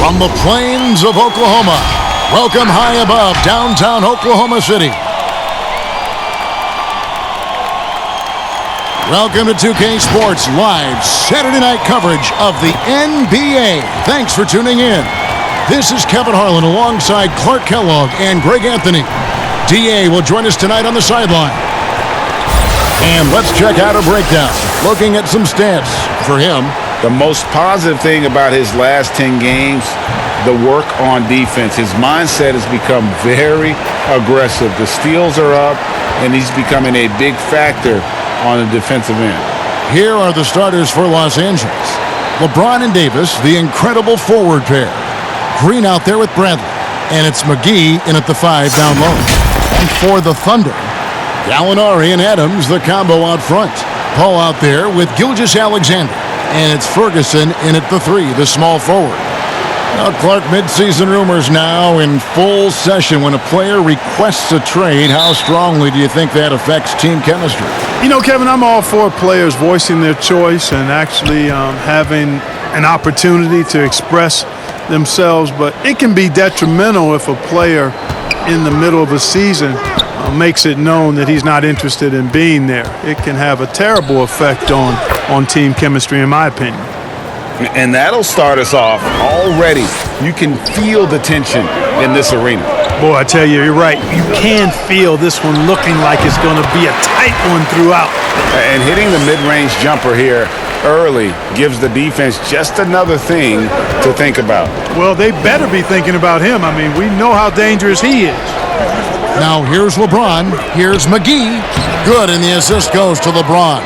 From the plains of Oklahoma, welcome high above downtown Oklahoma City. Welcome to 2K Sports Live Saturday night coverage of the NBA. Thanks for tuning in. This is Kevin Harlan alongside Clark Kellogg and Greg Anthony. DA will join us tonight on the sideline. And let's check out a breakdown, looking at some stats for him. The most positive thing about his last 10 games, the work on defense. His mindset has become very aggressive. The steals are up, and he's becoming a big factor on the defensive end. Here are the starters for Los Angeles. LeBron and Davis, the incredible forward pair. Green out there with Bradley, and it's McGee in at the 5 down low. And for the Thunder, Gallinari and Adams, the combo out front. Paul out there with Gilgeous-Alexander. And it's Ferguson in at the 3, the small forward. Now, Clark, midseason rumors now in full session. When a player requests a trade, how strongly do you think that affects team chemistry? You know, Kevin, I'm all for players voicing their choice and actually having an opportunity to express themselves, but it can be detrimental if a player in the middle of a season makes it known that he's not interested in being there. It can have a terrible effect on team chemistry, in my opinion. And that'll start us off already. You can feel the tension in this arena. Boy, I tell you, you're right. You can feel this one looking like it's going to be a tight one throughout. And hitting the mid-range jumper here early gives the defense just another thing to think about. Well, they better be thinking about him. I mean, we know how dangerous he is. Now here's LeBron. Here's McGee. Good, and the assist goes to LeBron.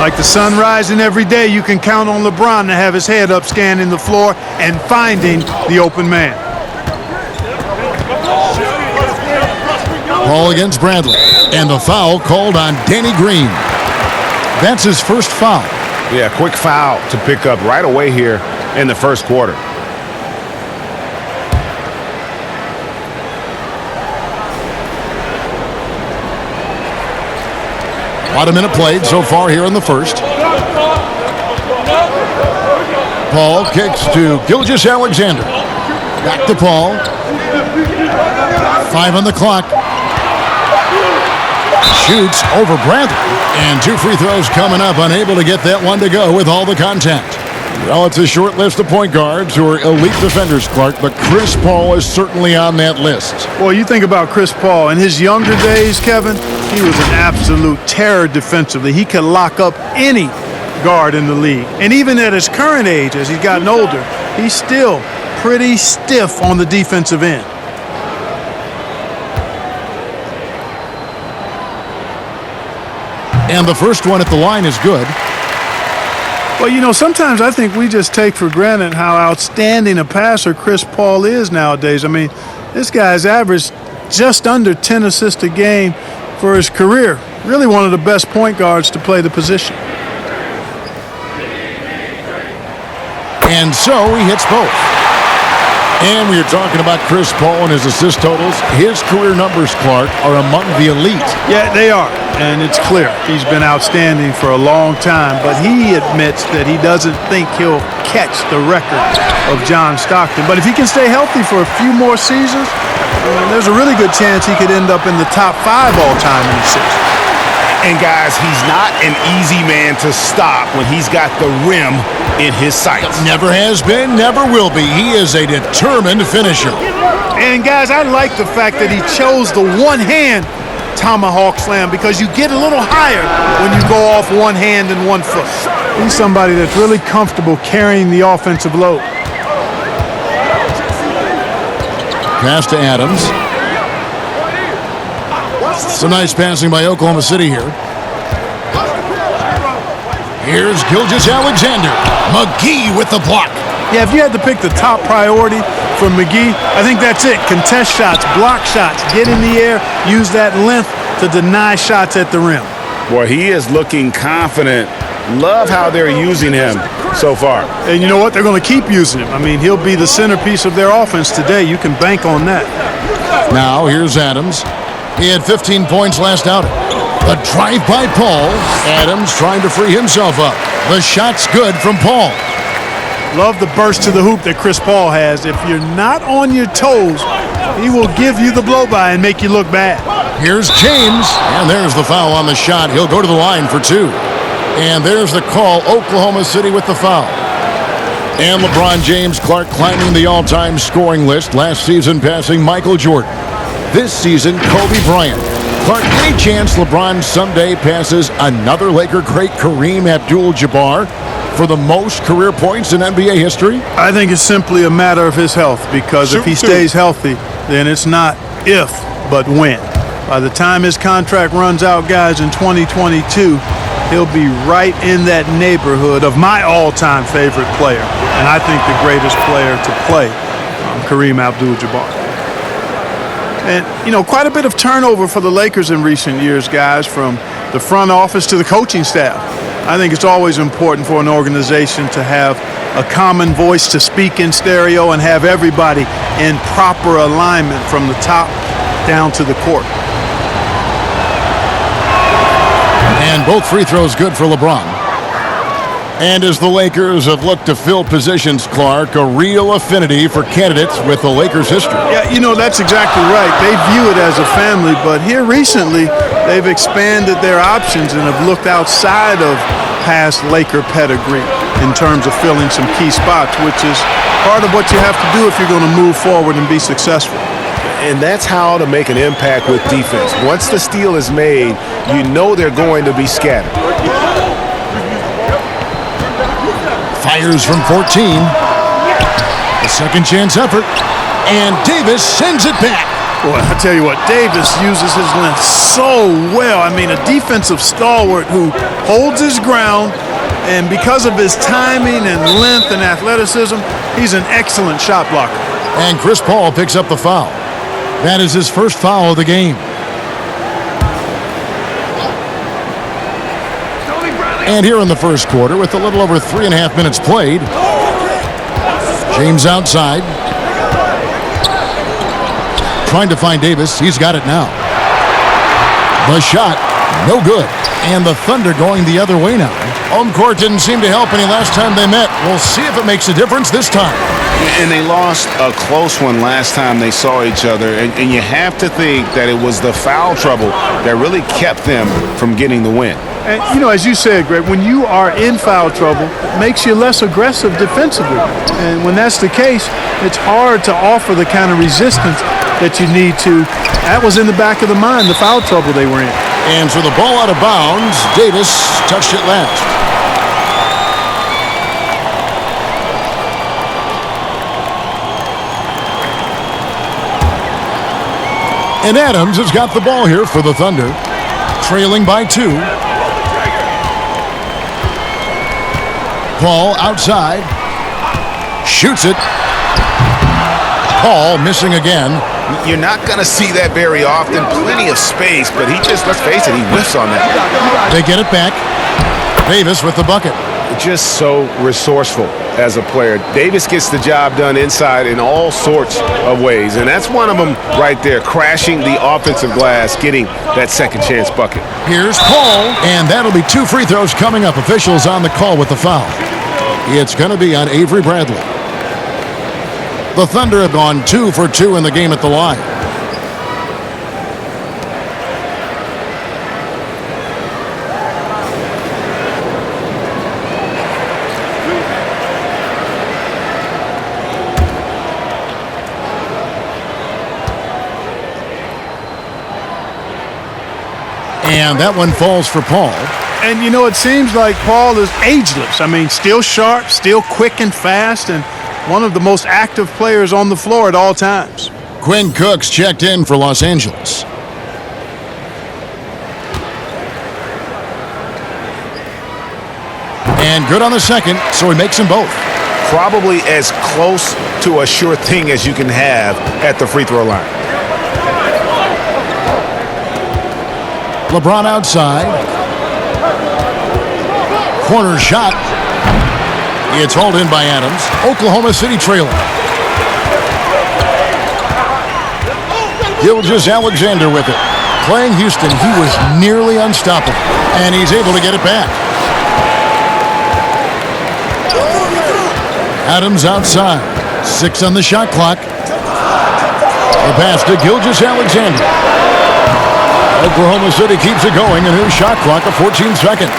Like the sun rising every day, you can count on LeBron to have his head up scanning the floor and finding the open man. Ball against Bradley. And the foul called on Danny Green. That's his first foul. Yeah, quick foul to pick up right away here in the first quarter. About a minute played so far here in the first. Paul kicks to Gilgeous-Alexander. Back to Paul. 5 on the clock. Shoots over Bradley. And 2 free throws coming up. Unable to get that one to go with all the contact. Well, it's a short list of point guards who are elite defenders, Clark, but Chris Paul is certainly on that list. Well, you think about Chris Paul. In his younger days, Kevin, he was an absolute terror defensively. He could lock up any guard in the league. And even at his current age, as he's gotten older, he's still pretty stiff on the defensive end. And the first one at the line is good. Well, you know, sometimes I think we just take for granted how outstanding a passer Chris Paul is nowadays. I mean, this guy's averaged just under 10 assists a game for his career. Really one of the best point guards to play the position. And so he hits both. And we are talking about Chris Paul and his assist totals. His career numbers, Clark, are among the elite. Yeah, they are. And it's clear he's been outstanding for a long time. But he admits that he doesn't think he'll catch the record of John Stockton. But if he can stay healthy for a few more seasons, there's a really good chance he could end up in the top 5 all-time in assists. And guys, he's not an easy man to stop when he's got the rim in his sights. Never has been, never will be. He is a determined finisher. And guys, I like the fact that he chose the one-hand tomahawk slam because you get a little higher when you go off one hand and 1 foot. He's somebody that's really comfortable carrying the offensive load. Pass to Adams. Some nice passing by Oklahoma City here. Here's Gilgeous-Alexander. McGee with the block. Yeah, if you had to pick the top priority for McGee, I think that's it. Contest shots, block shots, get in the air, use that length to deny shots at the rim. Boy, he is looking confident. Love how they're using him so far. And you know what? They're going to keep using him. I mean, he'll be the centerpiece of their offense today. You can bank on that. Now, here's Adams. He had 15 points last outing. The drive by Paul. Adams trying to free himself up. The shot's good from Paul. Love the burst to the hoop that Chris Paul has. If you're not on your toes, he will give you the blow-by and make you look bad. Here's James, and there's the foul on the shot. He'll go to the line for two. And there's the call, Oklahoma City with the foul. And LeBron James, Clark, climbing the all-time scoring list, last season passing Michael Jordan. This season, Kobe Bryant. Clark, any chance LeBron someday passes another Laker great, Kareem Abdul-Jabbar, for the most career points in NBA history? I think it's simply a matter of his health, because if he stays healthy, then it's not if, but when. By the time his contract runs out, guys, in 2022, he'll be right in that neighborhood of my all-time favorite player, and I think the greatest player to play, Kareem Abdul-Jabbar. And, you know, quite a bit of turnover for the Lakers in recent years, guys, from the front office to the coaching staff. I think it's always important for an organization to have a common voice to speak in stereo and have everybody in proper alignment from the top down to the court. And both free throws good for LeBron. And as the Lakers have looked to fill positions, Clark, a real affinity for candidates with the Lakers' history. Yeah, you know, that's exactly right. They view it as a family, but here recently, they've expanded their options and have looked outside of past Laker pedigree in terms of filling some key spots, which is part of what you have to do if you're going to move forward and be successful. And that's how to make an impact with defense. Once the steal is made, you know they're going to be scattered. Fires from 14. A second chance effort. And Davis sends it back. Boy, I tell you what, Davis uses his length so well. I mean, a defensive stalwart who holds his ground, and because of his timing and length and athleticism, he's an excellent shot blocker. And Chris Paul picks up the foul. That is his first foul of the game. And here in the first quarter, with a little over 3.5 minutes played, James outside. Trying to find Davis. He's got it now. The shot, no good. And the Thunder going the other way now. Home court didn't seem to help any last time they met. We'll see if it makes a difference this time. And they lost a close one last time they saw each other. And you have to think that it was the foul trouble that really kept them from getting the win. And, you know, as you said, Greg, when you are in foul trouble, it makes you less aggressive defensively. And when that's the case, it's hard to offer the kind of resistance that you need to. That was in the back of the mind, the foul trouble they were in. And so the ball out of bounds. Davis touched it last. And Adams has got the ball here for the Thunder, trailing by 2. Paul outside, shoots it. Paul missing again. You're not going to see that very often. Plenty of space, but he just, let's face it, he whiffs on that. They get it back. Davis with the bucket. Just so resourceful as a player. Davis gets the job done inside in all sorts of ways, and that's one of them right there, crashing the offensive glass, getting that second chance bucket. Here's Paul, and that'll be 2 free throws coming up. Officials on the call with the foul. It's going to be on Avery Bradley. The Thunder have gone 2 for 2 in the game at the line. And that one falls for Paul. And, you know, it seems like Paul is ageless. I mean, still sharp, still quick and fast, and one of the most active players on the floor at all times. Quinn Cook's checked in for Los Angeles. And good on the second, so he makes them both. Probably as close to a sure thing as you can have at the free throw line. LeBron outside. Corner shot. It's hauled in by Adams. Oklahoma City trailing. Gilgeous-Alexander with it. Playing Houston, he was nearly unstoppable. And he's able to get it back. Adams outside. 6 on the shot clock. The pass to Gilgeous-Alexander. Oklahoma City keeps it going, and here's shot clock of 14 seconds.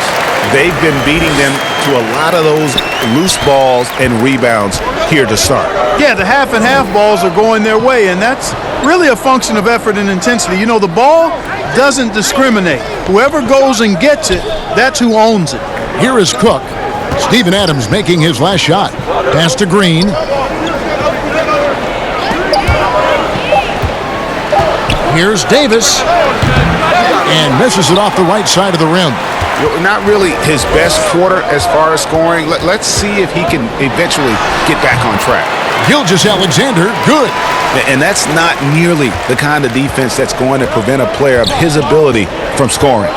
They've been beating them to a lot of those loose balls and rebounds here to start. Yeah, the half and half balls are going their way, and that's really a function of effort and intensity. You know, the ball doesn't discriminate. Whoever goes and gets it, that's who owns it. Here is Cook. Steven Adams making his last shot. Pass to Green. Here's Davis. And misses it off the right side of the rim. Not really his best quarter as far as scoring. Let's see if he can eventually get back on track. Gilgeous-Alexander, good. And that's not nearly the kind of defense that's going to prevent a player of his ability from scoring.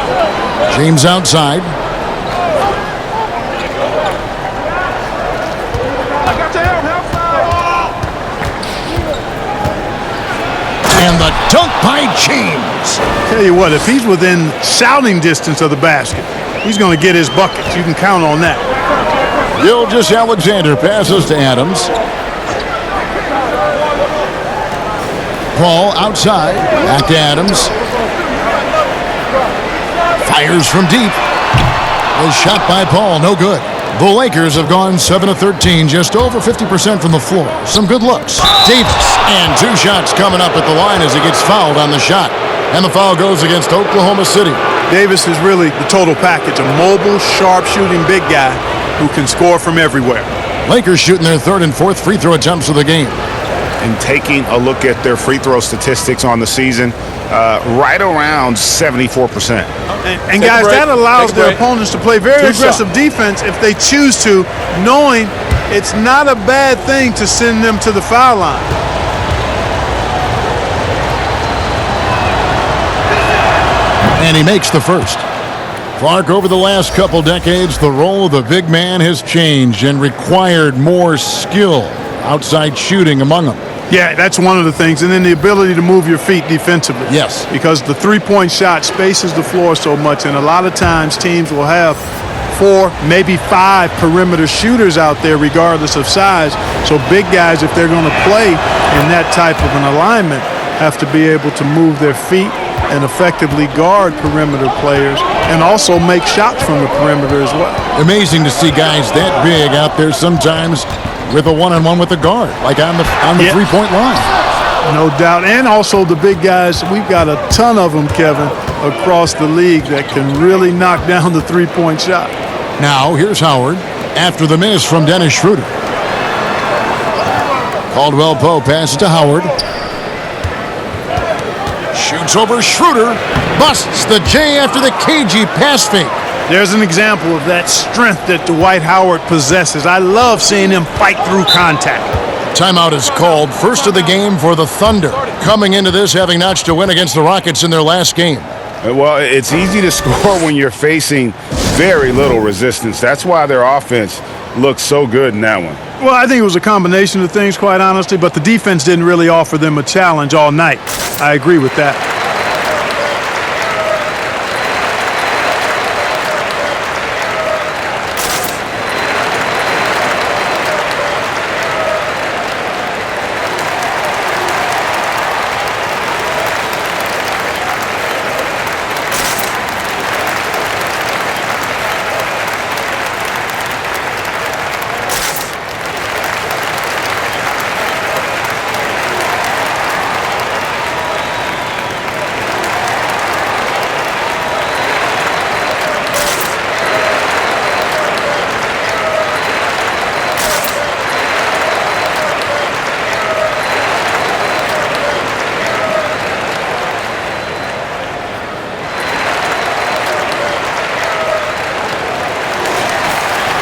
James outside. And the dunk by James. Tell you what, if he's within shouting distance of the basket, he's going to get his buckets. You can count on that. Gilgeous-Alexander passes to Adams. Paul outside. Back to Adams. Fires from deep. A shot by Paul, no good. The Lakers have gone 7 of 13, just over 50% from the floor. Some good looks. Davis, and 2 shots coming up at the line as he gets fouled on the shot. And the foul goes against Oklahoma City. Davis is really the total package, a mobile, sharp-shooting big guy who can score from everywhere. Lakers shooting their 3rd and 4th free throw attempts of the game. And taking a look at their free throw statistics on the season, right around 74%. And guys, that allows their opponents to play very aggressive defense if they choose to, knowing it's not a bad thing to send them to the foul line. And he makes the first. Clark, over the last couple decades, the role of the big man has changed and required more skill outside shooting among them. Yeah, that's one of the things. And then the ability to move your feet defensively. Yes. Because the three-point shot spaces the floor so much, and a lot of times teams will have 4, maybe 5 perimeter shooters out there regardless of size. So big guys, if they're going to play in that type of an alignment, have to be able to move their feet and effectively guard perimeter players and also make shots from the perimeter as well. Amazing to see guys that big out there sometimes with a one-on-one with the guard, like on the three-point line. No doubt. And also the big guys, we've got a ton of them, Kevin, across the league that can really knock down the three-point shot. Now, here's Howard after the miss from Dennis Schroeder. Caldwell Pope passes to Howard. Shoots over Schroeder. Busts the J after the cagey pass fake. There's an example of that strength that Dwight Howard possesses. I love seeing him fight through contact. Timeout is called. First of the game for the Thunder. Coming into this having notched a win against the Rockets in their last game. Well, it's easy to score when you're facing very little resistance. That's why their offense looks so good in that one. Well, I think it was a combination of things, quite honestly, but the defense didn't really offer them a challenge all night. I agree with that.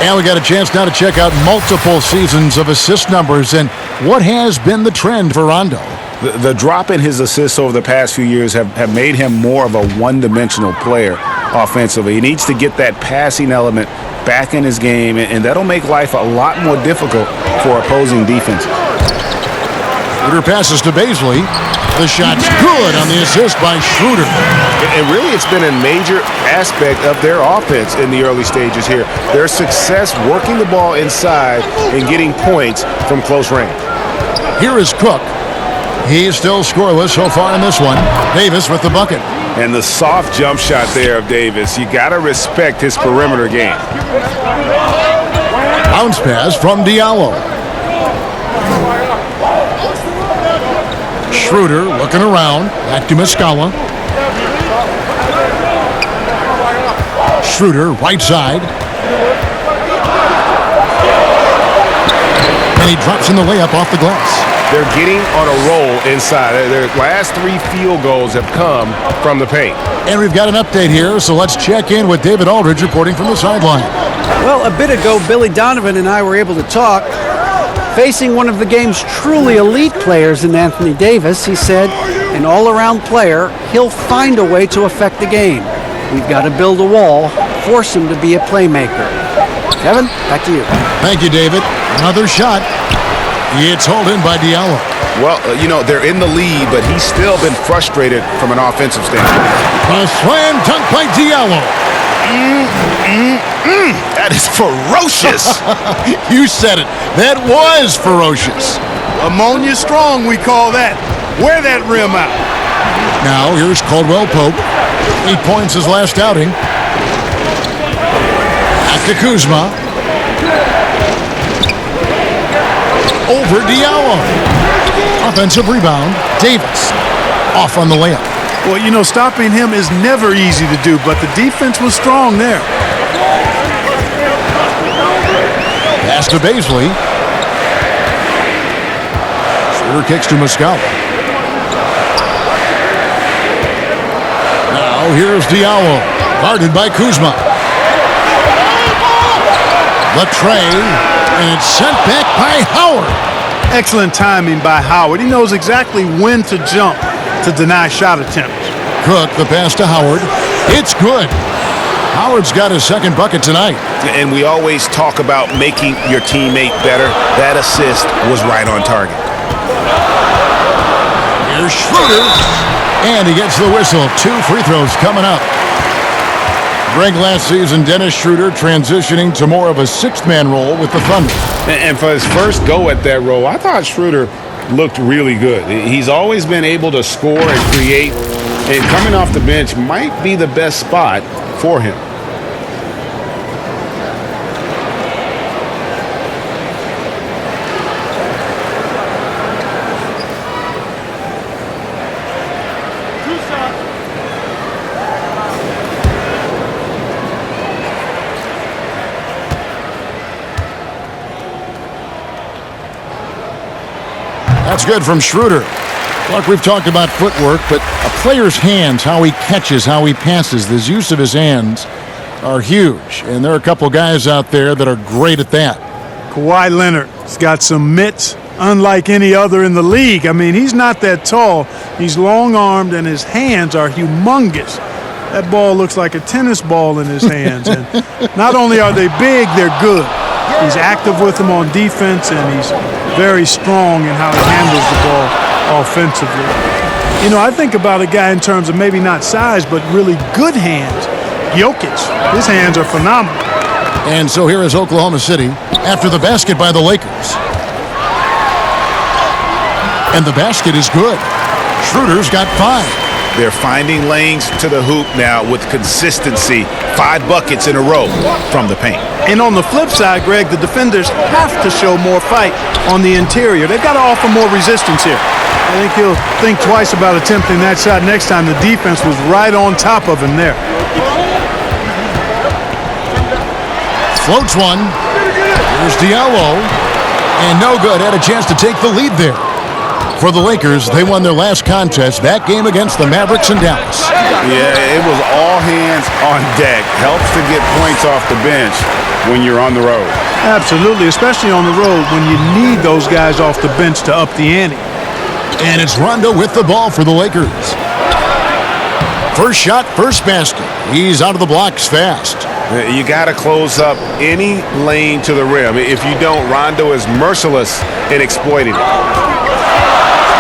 And we got a chance now to check out multiple seasons of assist numbers and what has been the trend for Rondo. The drop in his assists over the past few years have made him more of a one-dimensional player offensively. He needs to get that passing element back in his game, and that'll make life a lot more difficult for opposing defenses. Schroeder passes to Baisley. The shot's good on the assist by Schroeder. And really, it's been a major aspect of their offense in the early stages here. Their success working the ball inside and getting points from close range. Here is Cook. He's still scoreless so far in this one. Davis with the bucket. And the soft jump shot there of Davis. You got to respect his perimeter game. Bounce pass from Diallo. Schroeder looking around. Back to Muscala. Schroeder, right side. And he drops in the layup off the glass. They're getting on a roll inside. Their last 3 field goals have come from the paint. And we've got an update here, so let's check in with David Aldridge reporting from the sideline. Well, a bit ago, Billy Donovan and I were able to talk. Facing one of the game's truly elite players in Anthony Davis, he said, an all-around player, he'll find a way to affect the game. We've got to build a wall, force him to be a playmaker. Kevin, back to you. Thank you, David. Another shot. It's hauled in by Diallo. Well, they're in the lead, but he's still been frustrated from an offensive standpoint. A slam dunk by Diallo. That is ferocious. You said it. That was ferocious. Ammonia strong, we call that. Wear that rim out. Now here's Caldwell Pope. 8 points his last outing. Back to Kuzma. Over Diallo. Offensive rebound. Davis. Off on the layup. Well, stopping him is never easy to do, but the defense was strong there. Pass to Baisley. Schroeder kicks to Muscala. Now here's Diallo. Guarded by Kuzma. The tray. And it's sent back by Howard. Excellent timing by Howard. He knows exactly when to jump to deny shot attempts. Cook, the pass to Howard. It's good. Howard's got his second bucket tonight. And we always talk about making your teammate better. That assist was right on target. Here's Schroeder. And he gets the whistle. 2 free throws coming up. Greg, last season, Dennis Schroeder transitioning to more of a 6th-man role with the Thunder. And for his first go at that role, I thought Schroeder looked really good. He's always been able to score and create, and coming off the bench might be the best spot for him. That's good from Schroeder. Look, we've talked about footwork, but a player's hands, how he catches, how he passes, the use of his hands are huge. And there are a couple guys out there that are great at that. Kawhi Leonard's got some mitts unlike any other in the league. I mean, he's not that tall. He's long-armed, and his hands are humongous. That ball looks like a tennis ball in his hands. And not only are they big, they're good. He's active with them on defense, and he's very strong in how he handles the ball offensively. I think about a guy in terms of maybe not size, but really good hands. Jokic, his hands are phenomenal. And so here is Oklahoma City after the basket by the Lakers. And the basket is good. Schroeder's got 5. They're finding lanes to the hoop now with consistency. 5 buckets in a row from the paint. And on the flip side, Greg, the defenders have to show more fight on the interior. They've got to offer more resistance here. I think he'll think twice about attempting that shot next time. The defense was right on top of him there. Floats one. Here's Diallo. And no good. Had a chance to take the lead there. For the Lakers, they won their last contest, that game against the Mavericks in Dallas. Yeah, it was all hands on deck. Helps to get points off the bench when you're on the road. Absolutely, especially on the road when you need those guys off the bench to up the ante. And it's Rondo with the ball for the Lakers. First shot, first basket. He's out of the blocks fast. You got to close up any lane to the rim. If you don't, Rondo is merciless in exploiting it.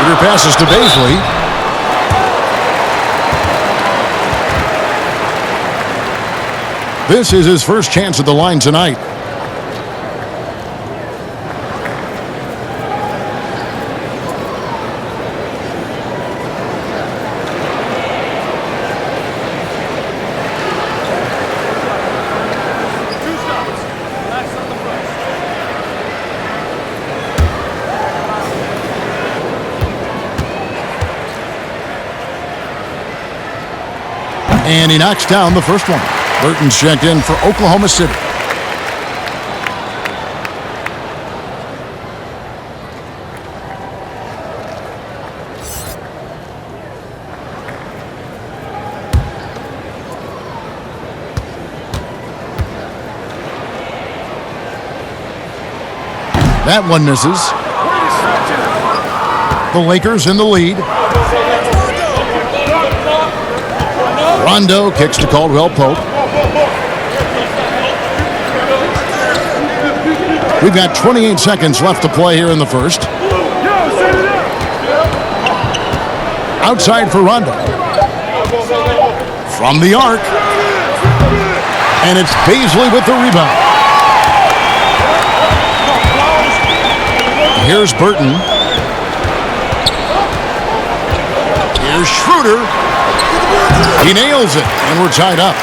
Shooter passes to Baisley. This is his first chance at the line tonight. And he knocks down the first one. Burton's checked in for Oklahoma City. That one misses. The Lakers in the lead. Rondo kicks to Caldwell Pope. We've got 28 seconds left to play here in the first. Outside for Rondo. From the arc. And it's Baisley with the rebound. Here's Burton. Here's Schroeder. He nails it, and we're tied up.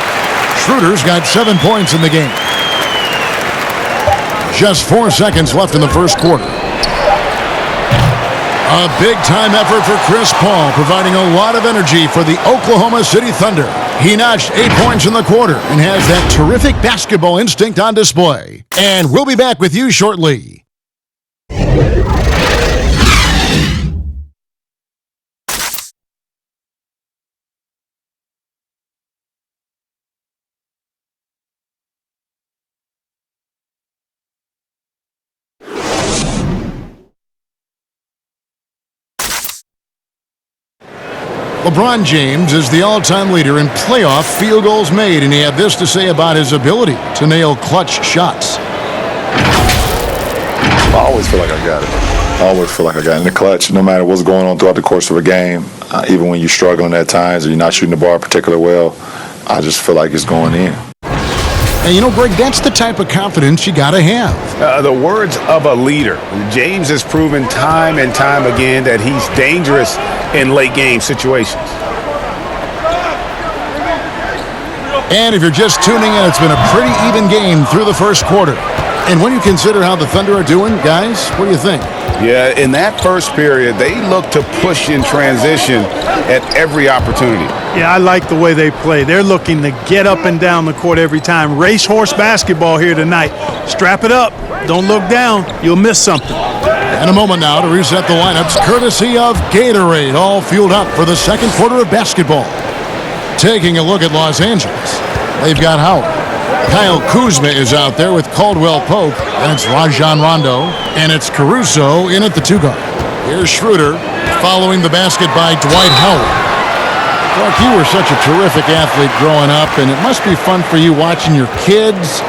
Schroeder's got 7 points in the game. Just 4 seconds left in the first quarter. A big-time effort for Chris Paul, providing a lot of energy for the Oklahoma City Thunder. He notched 8 points in the quarter and has that terrific basketball instinct on display. And we'll be back with you shortly. LeBron James is the all-time leader in playoff field goals made, and he had this to say about his ability to nail clutch shots. I always feel like I got it. I always feel like I got it in the clutch, no matter what's going on throughout the course of a game. Even when you're struggling at times or you're not shooting the ball particularly well, I just feel like it's going in. And you know, Greg, that's the type of confidence you got to have. The words of a leader. James has proven time and time again that he's dangerous in late game situations. And if you're just tuning in, it's been a pretty even game through the first quarter. And when you consider how the Thunder are doing, guys, what do you think? Yeah, in that first period, they look to push in transition at every opportunity. Yeah, I like the way they play. They're looking to get up and down the court every time. Racehorse basketball here tonight. Strap it up. Don't look down. You'll miss something. And a moment now to reset the lineups, courtesy of Gatorade, all fueled up for the second quarter of basketball. Taking a look at Los Angeles, they've got Howard. Kyle Kuzma is out there with Caldwell Pope, and it's Rajon Rondo, and it's Caruso in at the 2 guard. Here's Schroeder following the basket by Dwight Howard. Clark, you were such a terrific athlete growing up, and it must be fun for you watching your kids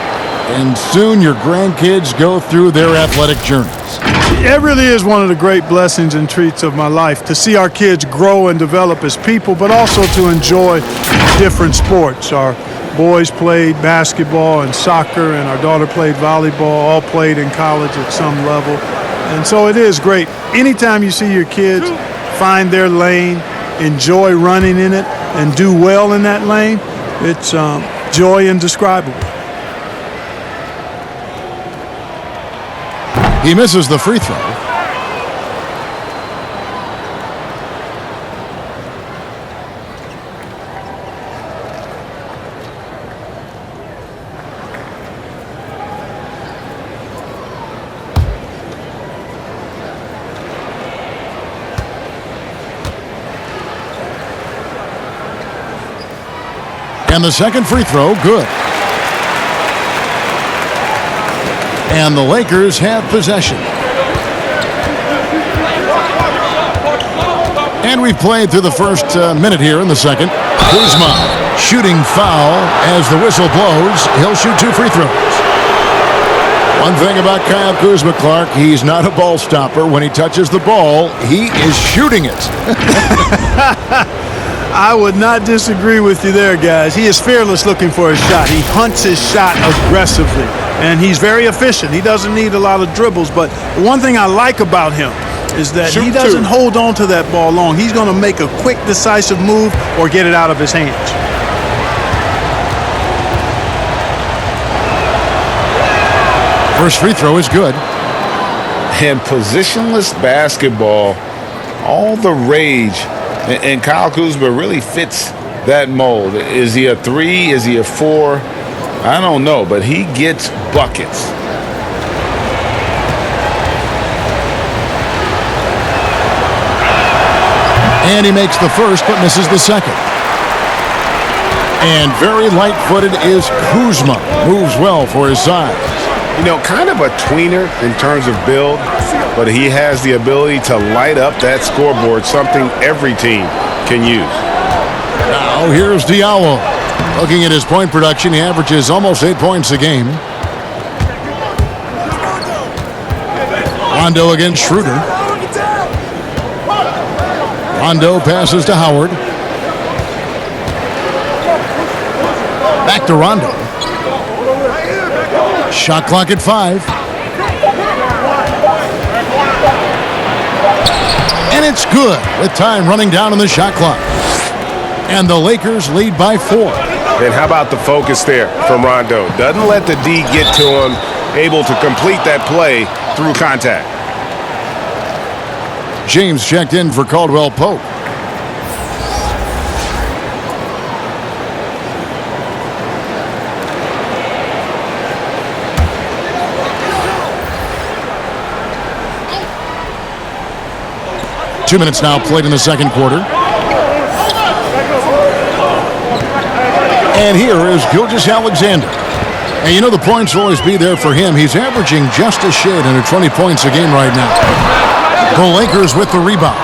and soon your grandkids go through their athletic journeys. It really is one of the great blessings and treats of my life to see our kids grow and develop as people, but also to enjoy different sports. Our boys played basketball and soccer, and our daughter played volleyball, all played in college at some level. And so it is great. Anytime you see your kids find their lane, enjoy running in it, and do well in that lane, it's joy indescribable. He misses the free throw. And the second free throw, good. And the Lakers have possession. And we've played through the first minute here in the second. Kuzma shooting foul as the whistle blows. He'll shoot 2 free throws. One thing about Kyle Kuzma, Clark, he's not a ball stopper. When he touches the ball, he is shooting it. I would not disagree with you there, guys. He is fearless looking for his shot. He hunts his shot aggressively, and he's very efficient. He doesn't need a lot of dribbles, but one thing I like about him is that he doesn't hold on to that ball long. He's going to make a quick, decisive move or get it out of his hands. First free throw is good. And positionless basketball, all the rage, and Kyle Kuzma really fits that mold. Is he a 3? Is he a 4? I don't know, but he gets buckets. And he makes the first, but misses the second. And very light-footed is Kuzma. Moves well for his size. You know, kind of a tweener in terms of build, but he has the ability to light up that scoreboard, something every team can use. Now here's Diallo. Looking at his point production, he averages almost 8 points a game. Rondo against Schroeder. Rondo passes to Howard. Back to Rondo. Shot clock at 5. And it's good with time running down on the shot clock. And the Lakers lead by 4. And how about the focus there from Rondo? Doesn't let the D get to him, able to complete that play through contact. James checked in for Caldwell Pope. Two minutes now played in the second quarter. And here is Gilgeous-Alexander. And you know the points will always be there for him. He's averaging just a shade under 20 points a game right now. The Lakers with the rebound.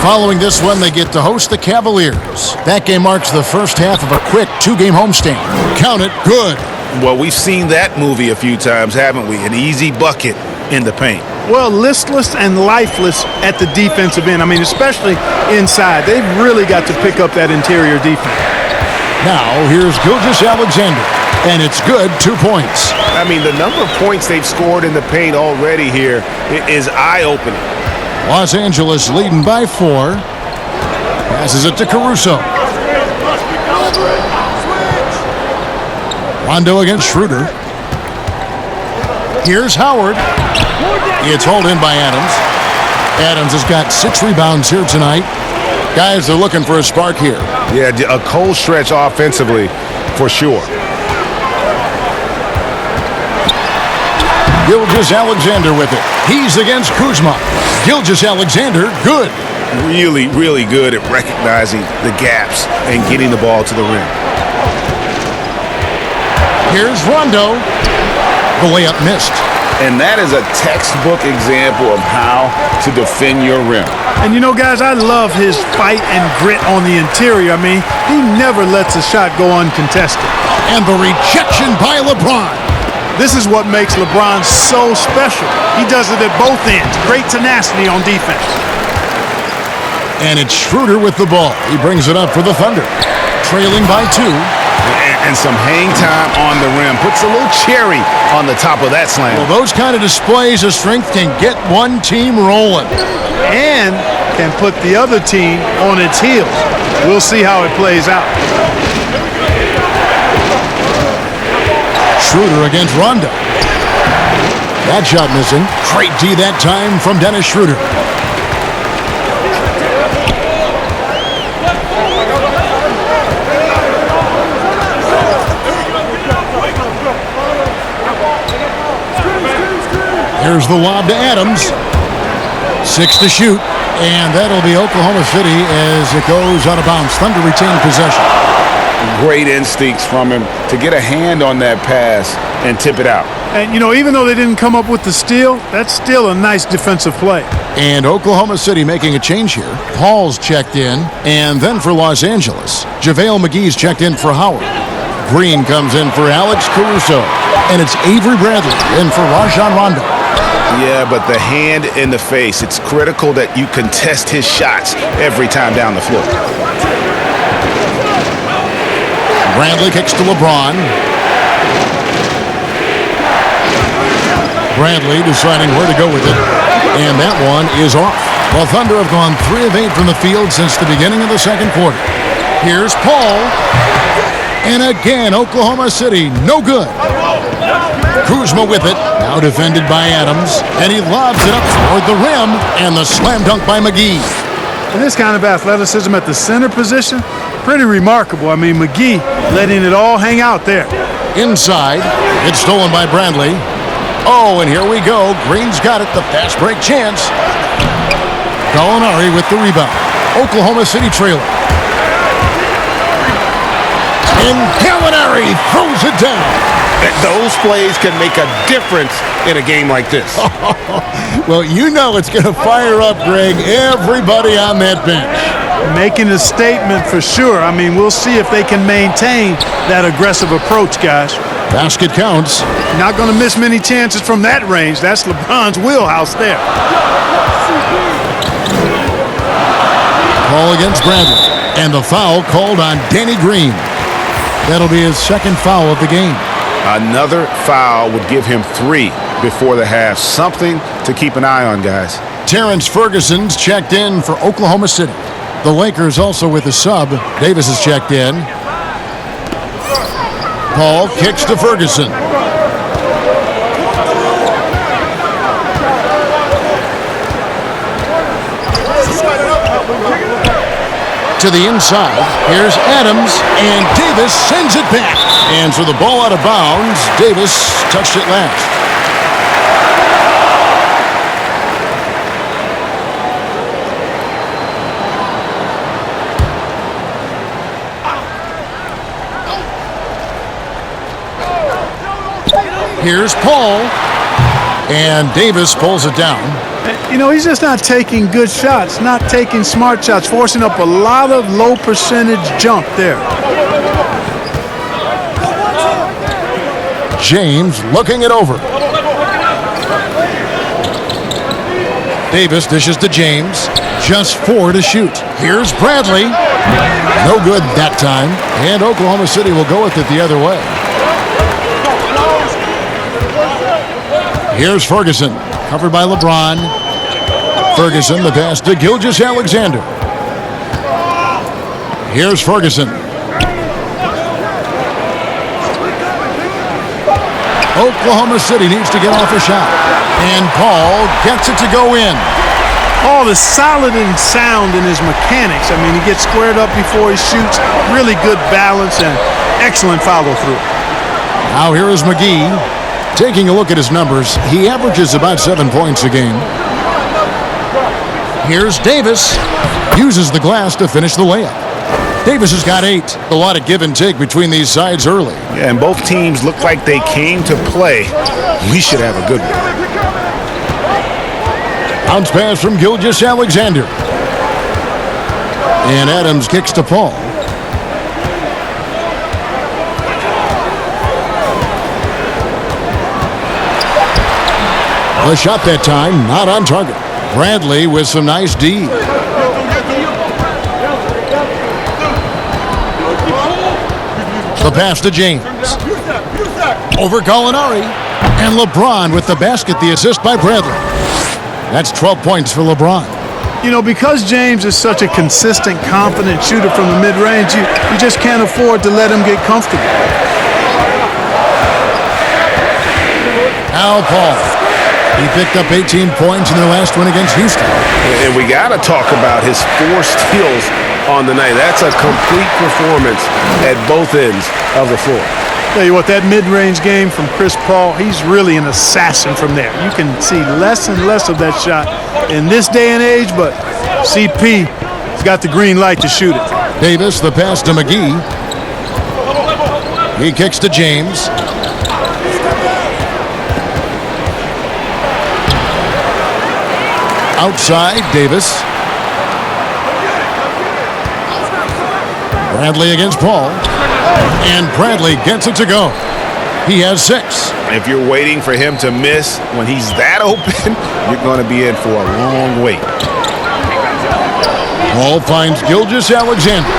Following this one, they get to host the Cavaliers. That game marks the first half of a quick 2-game homestand. Count it, good. Well, we've seen that movie a few times, haven't we? An easy bucket in the paint. Well, listless and lifeless at the defensive end. I mean, especially inside. They've really got to pick up that interior defense. Now, here's Gilgeous-Alexander. And it's good, 2 points. I mean, the number of points they've scored in the paint already here is eye-opening. Los Angeles leading by 4. Passes it to Caruso. Rondo against Schroeder. Here's Howard. It's hauled in by Adams. Adams has got 6 rebounds here tonight. Guys, they're looking for a spark here. Yeah, a cold stretch offensively for sure. Gilgeous-Alexander with it. He's against Kuzma. Gilgeous-Alexander, good. Really, really good at recognizing the gaps and getting the ball to the rim. Here's Rondo. The layup missed. And that is a textbook example of how to defend your rim. And you know, guys, I love his fight and grit on the interior. I mean, he never lets a shot go uncontested. And the rejection by LeBron. This is what makes LeBron so special. He does it at both ends. Great tenacity on defense. And it's Schroeder with the ball. He brings it up for the Thunder. Trailing by 2. And some hang time on the rim. Puts a little cherry on the top of that slam. Well, those kind of displays of strength can get one team rolling. And can put the other team on its heels. We'll see how it plays out. Schroeder against Rondo. That shot missing. Great D that time from Dennis Schroeder. Here's the lob to Adams. 6 to shoot. And that'll be Oklahoma City as it goes out of bounds. Thunder retain possession. Great instincts from him to get a hand on that pass and tip it out. And, you know, even though they didn't come up with the steal, that's still a nice defensive play. And Oklahoma City making a change here. Paul's checked in. And then for Los Angeles, JaVale McGee's checked in for Howard. Green comes in for Alex Caruso. And it's Avery Bradley in for Rajon Rondo. Yeah, but the hand in the face, it's critical that you contest his shots every time down the floor. Bradley kicks to LeBron. Bradley deciding where to go with it. And that one is off. The Thunder have gone 3 of 8 from the field since the beginning of the second quarter. Here's Paul. And again, Oklahoma City, no good. Kuzma with it, now defended by Adams, and he lobs it up toward the rim, and the slam dunk by McGee. And this kind of athleticism at the center position, pretty remarkable. I mean, McGee letting it all hang out there. Inside, it's stolen by Bradley. Oh, and here we go. Green's got it, the fast break chance. Gallinari with the rebound. Oklahoma City trailer. And Gallinari throws it down. Those plays can make a difference in a game like this. Well, you know it's going to fire up, Greg, everybody on that bench. Making a statement for sure. I mean, we'll see if they can maintain that aggressive approach, guys. Basket counts. Not going to miss many chances from that range. That's LeBron's wheelhouse there. Call against Bradley. And the foul called on Danny Green. That'll be his second foul of the game. Another foul would give him 3 before the half. Something to keep an eye on, guys. Terrence Ferguson's checked in for Oklahoma City. The Lakers also with a sub. Davis is checked in. Paul kicks to Ferguson. To the inside. Here's Adams, and Davis sends it back. And so the ball out of bounds. Davis touched it last. Here's Paul, and Davis pulls it down. You know, he's just not taking good shots, not taking smart shots, forcing up a lot of low percentage jump there. James looking it over. Davis dishes to James. Just 4 to shoot. Here's Bradley. No good that time. And Oklahoma City will go with it the other way. Here's Ferguson. Covered by LeBron. Ferguson, the pass to Gilgeous-Alexander. Here's Ferguson. Oklahoma City needs to get off a shot. And Paul gets it to go in. Paul is solid and sound in his mechanics. I mean, he gets squared up before he shoots. Really good balance and excellent follow-through. Now here is McGee. Taking a look at his numbers, he averages about 7 points a game. Here's Davis. Uses the glass to finish the layup. Davis has got 8. A lot of give and take between these sides early. Yeah, and both teams look like they came to play. We should have a good one. Bounce pass from Gilgeous-Alexander. And Adams kicks to Paul. The shot that time, not on target. Bradley with some nice D. The pass to James. Over Gallinari. And LeBron with the basket, the assist by Bradley. That's 12 points for LeBron. You know, because James is such a consistent, confident shooter from the mid-range, you just can't afford to let him get comfortable. Now Paul. He picked up 18 points in their last win against Houston. And we got to talk about his 4 steals on the night. That's a complete performance at both ends of the floor. Tell you what, that mid-range game from Chris Paul, he's really an assassin from there. You can see less and less of that shot in this day and age, but CP's got the green light to shoot it. Davis, the pass to McGee. He kicks to James. Outside, Davis. Bradley against Paul. And Bradley gets it to go. He has 6. If you're waiting for him to miss when he's that open, you're going to be in for a long wait. Ball finds Gilgeous-Alexander.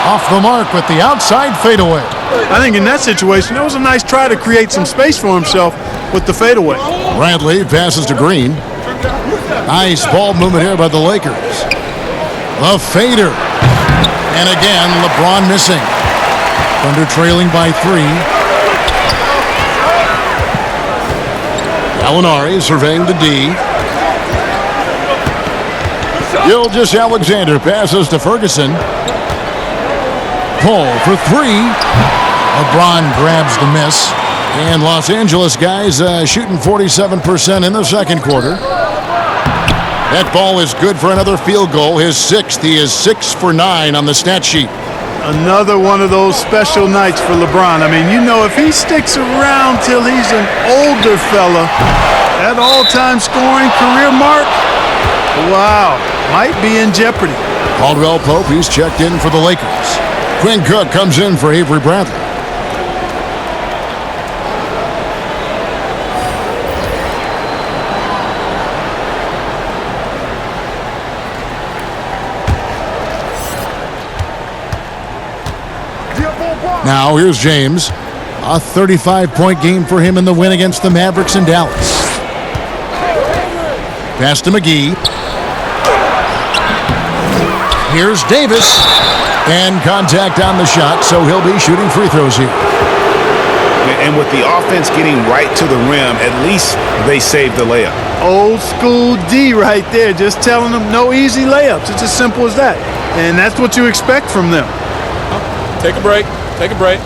Off the mark with the outside fadeaway. I think in that situation, that was a nice try to create some space for himself with the fadeaway. Bradley passes to Green. Nice ball movement here by the Lakers. The fader. And again, LeBron missing. Thunder trailing by 3. Gallinari surveying the D. Gilgeous-Alexander passes to Ferguson. Pull for 3. LeBron grabs the miss. And Los Angeles guys shooting 47% in the second quarter. That ball is good for another field goal. His 6th. He is 6 for 9 on the stat sheet. Another one of those special nights for LeBron. I mean, you know, if he sticks around till he's an older fella, that all-time scoring career mark, wow, might be in jeopardy. Caldwell Pope, he's checked in for the Lakers. Quinn Cook comes in for Avery Bradley. Now here's James. A 35-point game for him in the win against the Mavericks in Dallas. Pass to McGee. Here's Davis. And contact on the shot, so he'll be shooting free throws here. And with the offense getting right to the rim, at least they saved the layup. Old school D right there, just telling them no easy layups. It's as simple as that. And that's what you expect from them. Take a break. Take a break.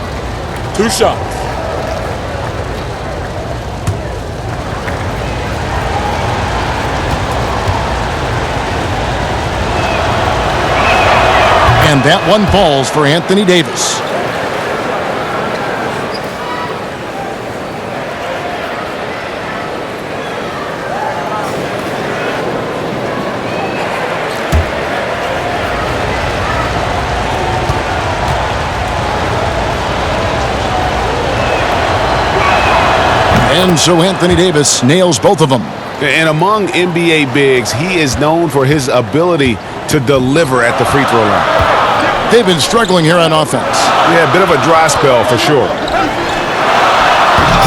2 shots. And that one falls for Anthony Davis. And so Anthony Davis nails both of them. And among NBA bigs, he is known for his ability to deliver at the free throw line. They've been struggling here on offense. Yeah, a bit of a dry spell for sure.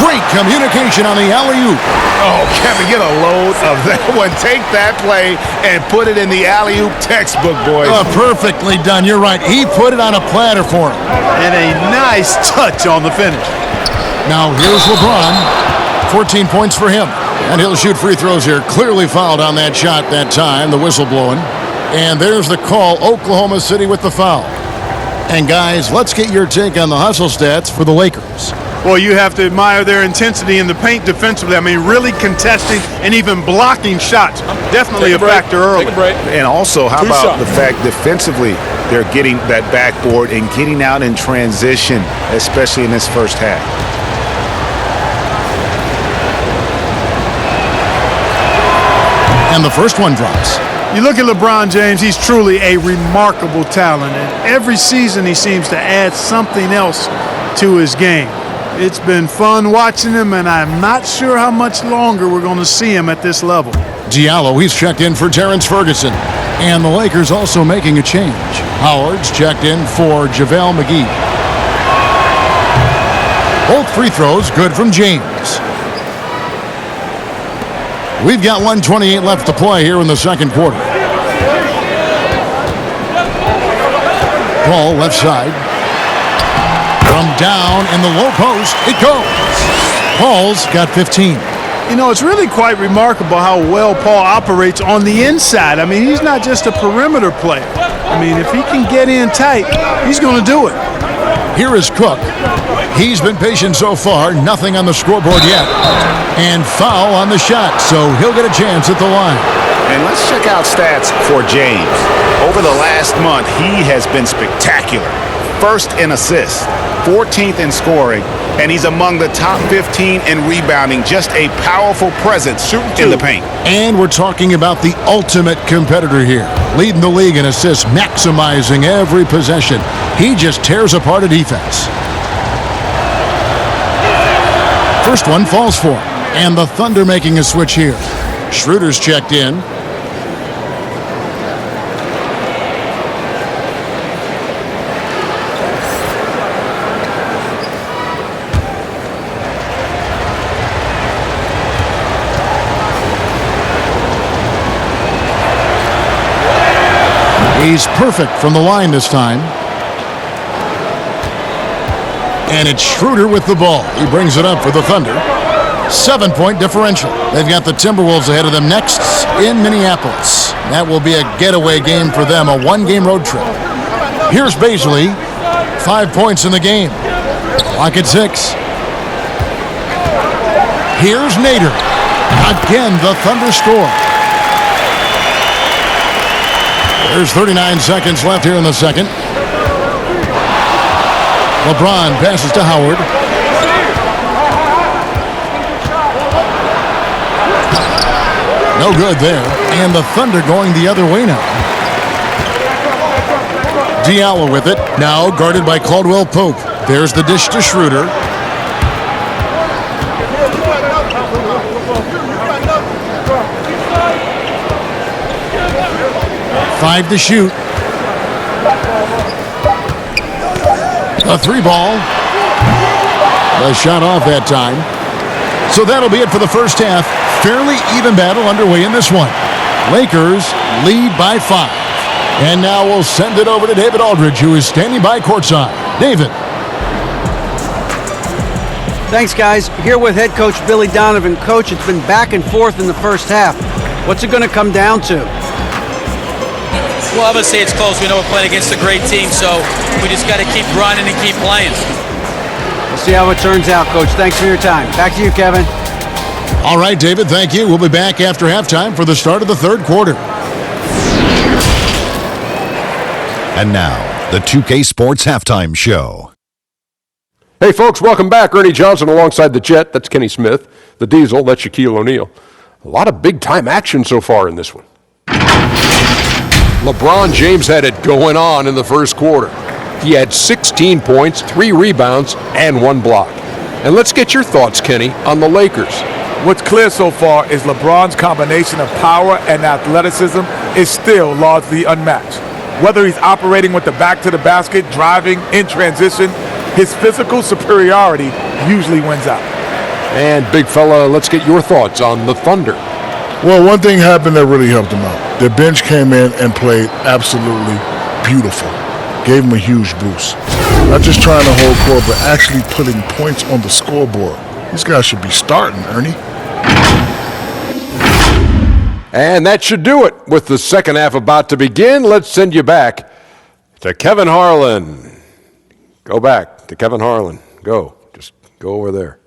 Great communication on the alley-oop. Oh, Kevin, get a load of that one. Take that play and put it in the alley-oop textbook, boys. Perfectly done. You're right. He put it on a platter for him. And a nice touch on the finish. Now here's LeBron. 14 points for him. And he'll shoot free throws here. Clearly fouled on that shot that time. The whistle blowing. And there's the call. Oklahoma City with the foul. And guys, let's get your take on the hustle stats for the Lakers. Well, you have to admire their intensity in the paint defensively. I mean, really contesting and even blocking shots. Definitely a factor early. Take a break. And also, how 2 about shots. the fact defensively, they're getting that backboard and getting out in transition, especially in this first half. And the first one drops. You look at LeBron James, he's truly a remarkable talent. And every season he seems to add something else to his game. It's been fun watching him, and I'm not sure how much longer we're going to see him at this level. Diallo, he's checked in for Terrence Ferguson. And the Lakers also making a change. Howard's checked in for JaVale McGee. Both free throws good from James. We've got 1:28 left to play here in the second quarter. Ball left side. From down in the low post, it goes. Paul's got 15. You know, it's really quite remarkable how well Paul operates on the inside. I mean, he's not just a perimeter player. I mean, if he can get in tight, he's going to do it. Here is Cook. He's been patient so far. Nothing on the scoreboard yet. And foul on the shot, so he'll get a chance at the line. And let's check out stats for James. Over the last month, he has been spectacular. First in assists, 14th in scoring, and he's among the top 15 in rebounding. Just a powerful presence in the paint. And we're talking about the ultimate competitor here. Leading the league in assists, maximizing every possession. He just tears apart a defense. First one falls for him. And the Thunder making a switch here. Schroeder's checked in. He's perfect from the line this time. And it's Schroeder with the ball. He brings it up for the Thunder. 7-point differential. They've got the Timberwolves ahead of them next in Minneapolis. That will be a getaway game for them, a one-game road trip. Here's Bazley. 5 points in the game. Clock at 6. Here's Nader. Again, the Thunder score. There's 39 seconds left here in the second. LeBron passes to Howard. No good there. And the Thunder going the other way now. Diallo with it. Now guarded by Caldwell Pope. There's the dish to Schroeder. Five to shoot. A 3-ball. A shot off that time. So that'll be it for the first half. Fairly even battle underway in this one. Lakers lead by 5. And now we'll send it over to David Aldridge, who is standing by courtside. David. Thanks, guys. Here with head coach Billy Donovan. Coach, it's been back and forth in the first half. What's it going to come down to? Well, obviously it's close. We know we're playing against a great team, so we just got to keep grinding and keep playing. We'll see how it turns out, Coach. Thanks for your time. Back to you, Kevin. All right, David, thank you. We'll be back after halftime for the start of the third quarter. And now, the 2K Sports Halftime Show. Hey, folks, welcome back. Ernie Johnson alongside the Jet. That's Kenny Smith. The Diesel, that's Shaquille O'Neal. A lot of big-time action so far in this one. LeBron James had it going on in the first quarter. He had 16 points, 3 rebounds, and 1 block. And let's get your thoughts, Kenny, on the Lakers. What's clear so far is LeBron's combination of power and athleticism is still largely unmatched. Whether he's operating with the back to the basket, driving, in transition, his physical superiority usually wins out. And big fella, let's get your thoughts on the Thunder. Well, one thing happened that really helped them out. Their bench came in and played absolutely beautiful. Gave them a huge boost. Not just trying to hold court, but actually putting points on the scoreboard. These guys should be starting, Ernie. And that should do it. With the second half about to begin, let's send you back to Kevin Harlan. Go back to Kevin Harlan. Go. Just go over there.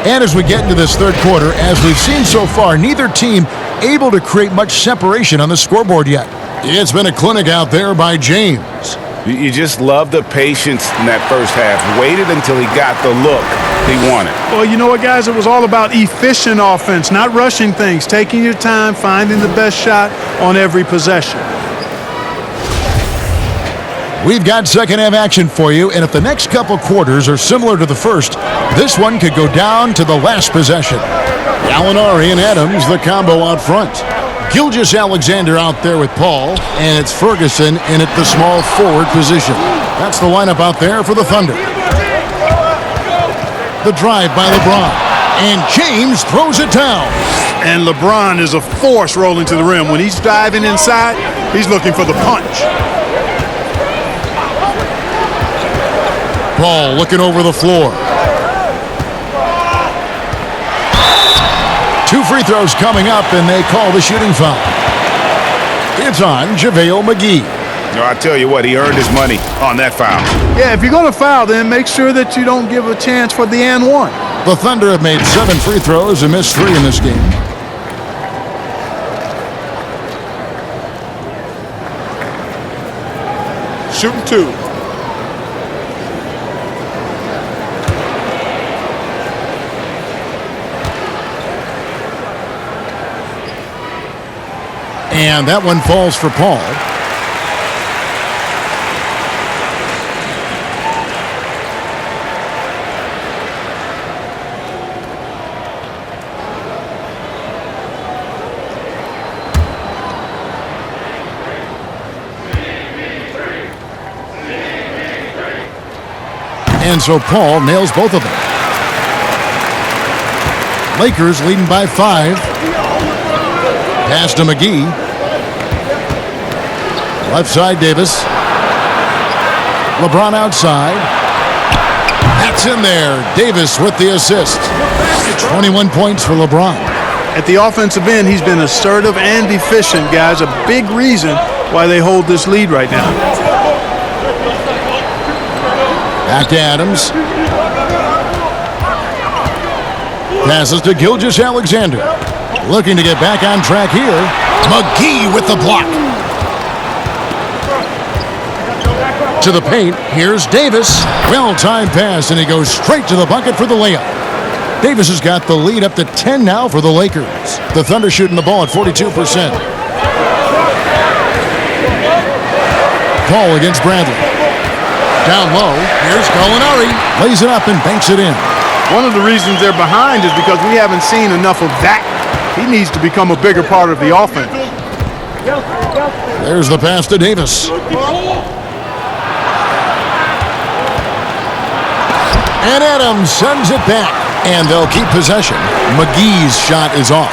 And as we get into this third quarter, as we've seen so far, neither team able to create much separation on the scoreboard yet. It's been a clinic out there by James. You just love the patience in that first half. Waited until he got the look he wanted. Well, you know what, guys? It was all about efficient offense, not rushing things, taking your time, finding the best shot on every possession. We've got second half action for you, and if the next couple quarters are similar to the first, this one could go down to the last possession. Gallinari and Adams, the combo out front. Gilgeous-Alexander out there with Paul, and it's Ferguson in at the small forward position. That's the lineup out there for the Thunder. The drive by LeBron, and James throws it down. And LeBron is a force rolling to the rim. When he's diving inside, he's looking for the punch. Paul looking over the floor. 2 free throws coming up, and they call the shooting foul. It's on JaVale McGee. No, I tell you what, he earned his money on that foul. Yeah, if you're going to foul, then make sure that you don't give a chance for the and one. The Thunder have made 7 free throws and missed 3 in this game. shooting 2. And that one falls for Paul. And so Paul nails both of them. Lakers leading by 5. Pass to McGee. Left side, Davis. LeBron outside. That's in there. Davis with the assist. 21 points for LeBron. At the offensive end, he's been assertive and efficient, guys. A big reason why they hold this lead right now. Back to Adams. Passes to Gilgeous-Alexander. Looking to get back on track here. McGee with the block. To the paint. Here's Davis. Well-timed pass, and he goes straight to the bucket for the layup. Davis has got the lead up to 10 now for the Lakers. The Thunder shooting the ball at 42%. Paul against Bradley. Down low, here's Gallinari. Lays it up and banks it in. One of the reasons they're behind is because we haven't seen enough of that. He needs to become a bigger part of the offense. There's the pass to Davis. And Adams sends it back. And they'll keep possession. McGee's shot is off.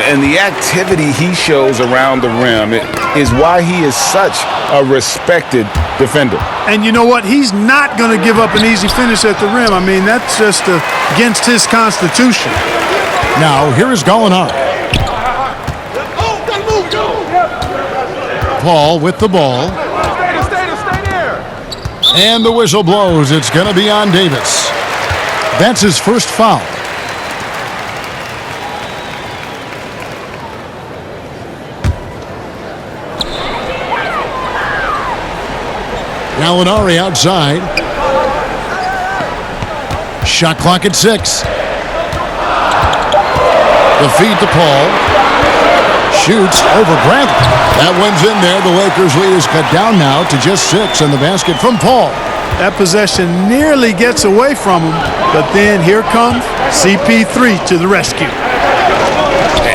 And the activity he shows around the rim is why he is such a respected defender. And you know what? He's not going to give up an easy finish at the rim. I mean, that's just against his constitution. Now, here is Gallinari. Paul with the ball. And the whistle blows. It's going to be on Davis. That's his first foul. Gallinari outside. Shot clock at 6. The feed to Paul. Shoots over Bradley. That one's in there. The Lakers lead is cut down now to just 6 on the basket from Paul. That possession nearly gets away from him, but then here comes CP3 to the rescue.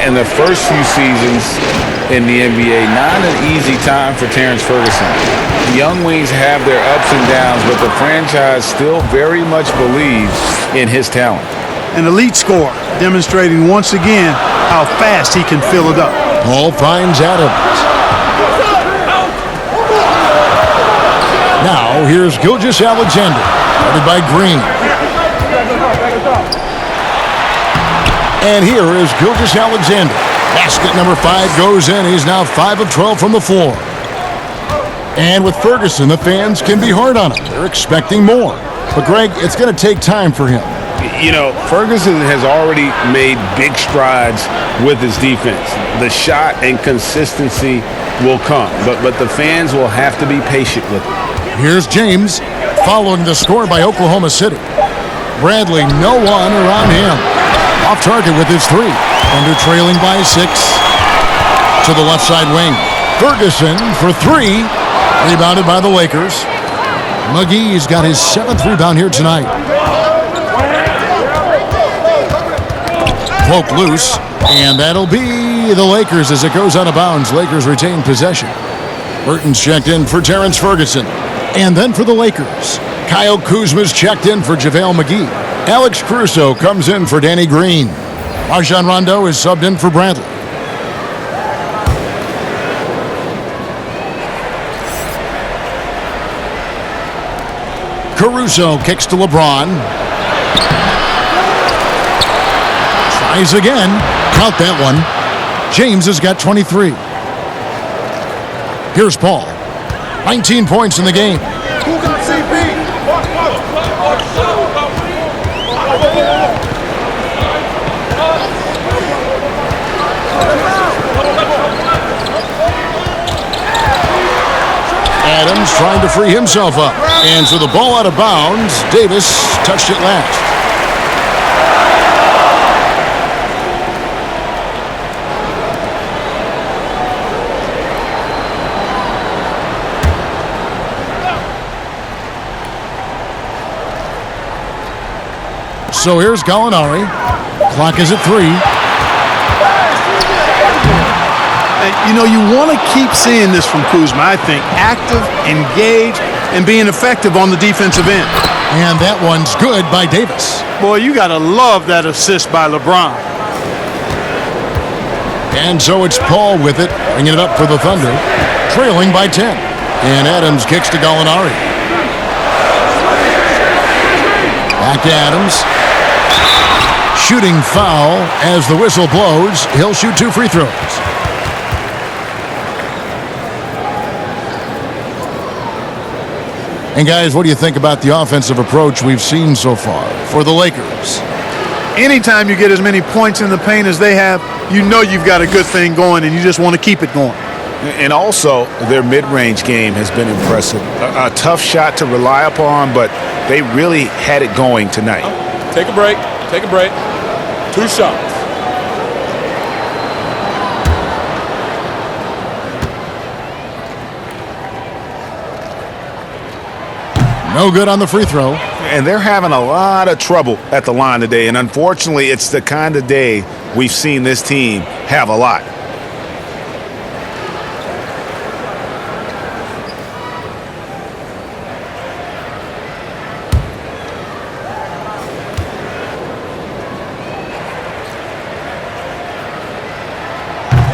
And the first few seasons in the NBA, not an easy time for Terrence Ferguson. The young wings have their ups and downs, but the franchise still very much believes in his talent. An elite scorer, demonstrating once again how fast he can fill it up. Paul finds Adams. Now, here's Gilgeous-Alexander, guarded by Green. And here is Gilgeous-Alexander. Basket number 5 goes in. He's now 5 of 12 from the floor. And with Ferguson, the fans can be hard on him. They're expecting more. But, Greg, it's going to take time for him. You know, Ferguson has already made big strides with his defense. The shot and consistency will come, but the fans will have to be patient with him. Here's James, following the score by Oklahoma City. Bradley, no one around him. Off target with his 3. Thunder trailing by 6. To the left side wing. Ferguson for 3. Rebounded by the Lakers. McGee's got his 7th rebound here tonight. Poked loose, and that'll be the Lakers as it goes out of bounds. Lakers retain possession. Burton's checked in for Terrence Ferguson. And then for the Lakers, Kyle Kuzma's checked in for JaVale McGee. Alex Caruso comes in for Danny Green. Rajon Rondo is subbed in for Bradley. Caruso kicks to LeBron. Tries again. Count that one. James has got 23. Here's Paul. 19 points in the game. Who got CP? Adams trying to free himself up. And so the ball out of bounds. Davis touched it last. So here's Gallinari. Clock is at 3. You know, you want to keep seeing this from Kuzma, I think. Active, engaged, and being effective on the defensive end. And that one's good by Davis. Boy, you got to love that assist by LeBron. And so it's Paul with it, bringing it up for the Thunder, trailing by 10. And Adams kicks to Gallinari. Back to Adams. Shooting foul as the whistle blows. He'll shoot 2 free throws. And guys, what do you think about the offensive approach we've seen so far for the Lakers? Anytime you get as many points in the paint as they have, you know you've got a good thing going and you just want to keep it going. And also, their mid-range game has been impressive. A tough shot to rely upon, but they really had it going tonight. Take a break. Take a break. 2 shots. No good on the free throw. And they're having a lot of trouble at the line today. And unfortunately, it's the kind of day we've seen this team have a lot.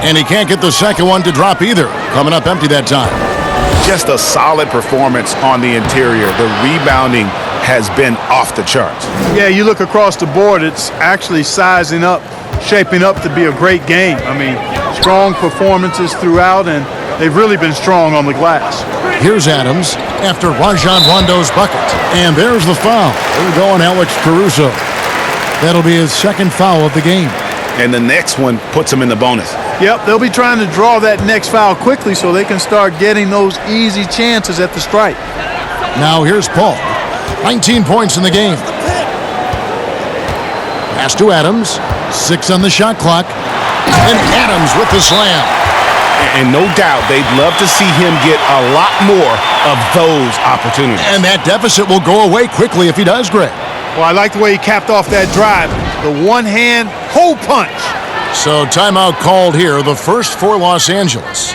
And he can't get the second one to drop either. Coming up empty that time. Just a solid performance on the interior. The rebounding has been off the charts. Yeah, you look across the board, it's actually sizing up, shaping up to be a great game. I mean, strong performances throughout, and they've really been strong on the glass. Here's Adams after Rajon Rondo's bucket. And there's the foul. They're going Alex Caruso. That'll be his second foul of the game. And the next one puts him in the bonus. Yep, they'll be trying to draw that next foul quickly so they can start getting those easy chances at the stripe. Now here's Paul. 19 points in the game. Pass to Adams. 6 on the shot clock. And Adams with the slam. And no doubt they'd love to see him get a lot more of those opportunities. And that deficit will go away quickly if he does, Greg. Well, I like the way he capped off that drive. The one-hand hole punch. So timeout called here, the first for Los Angeles.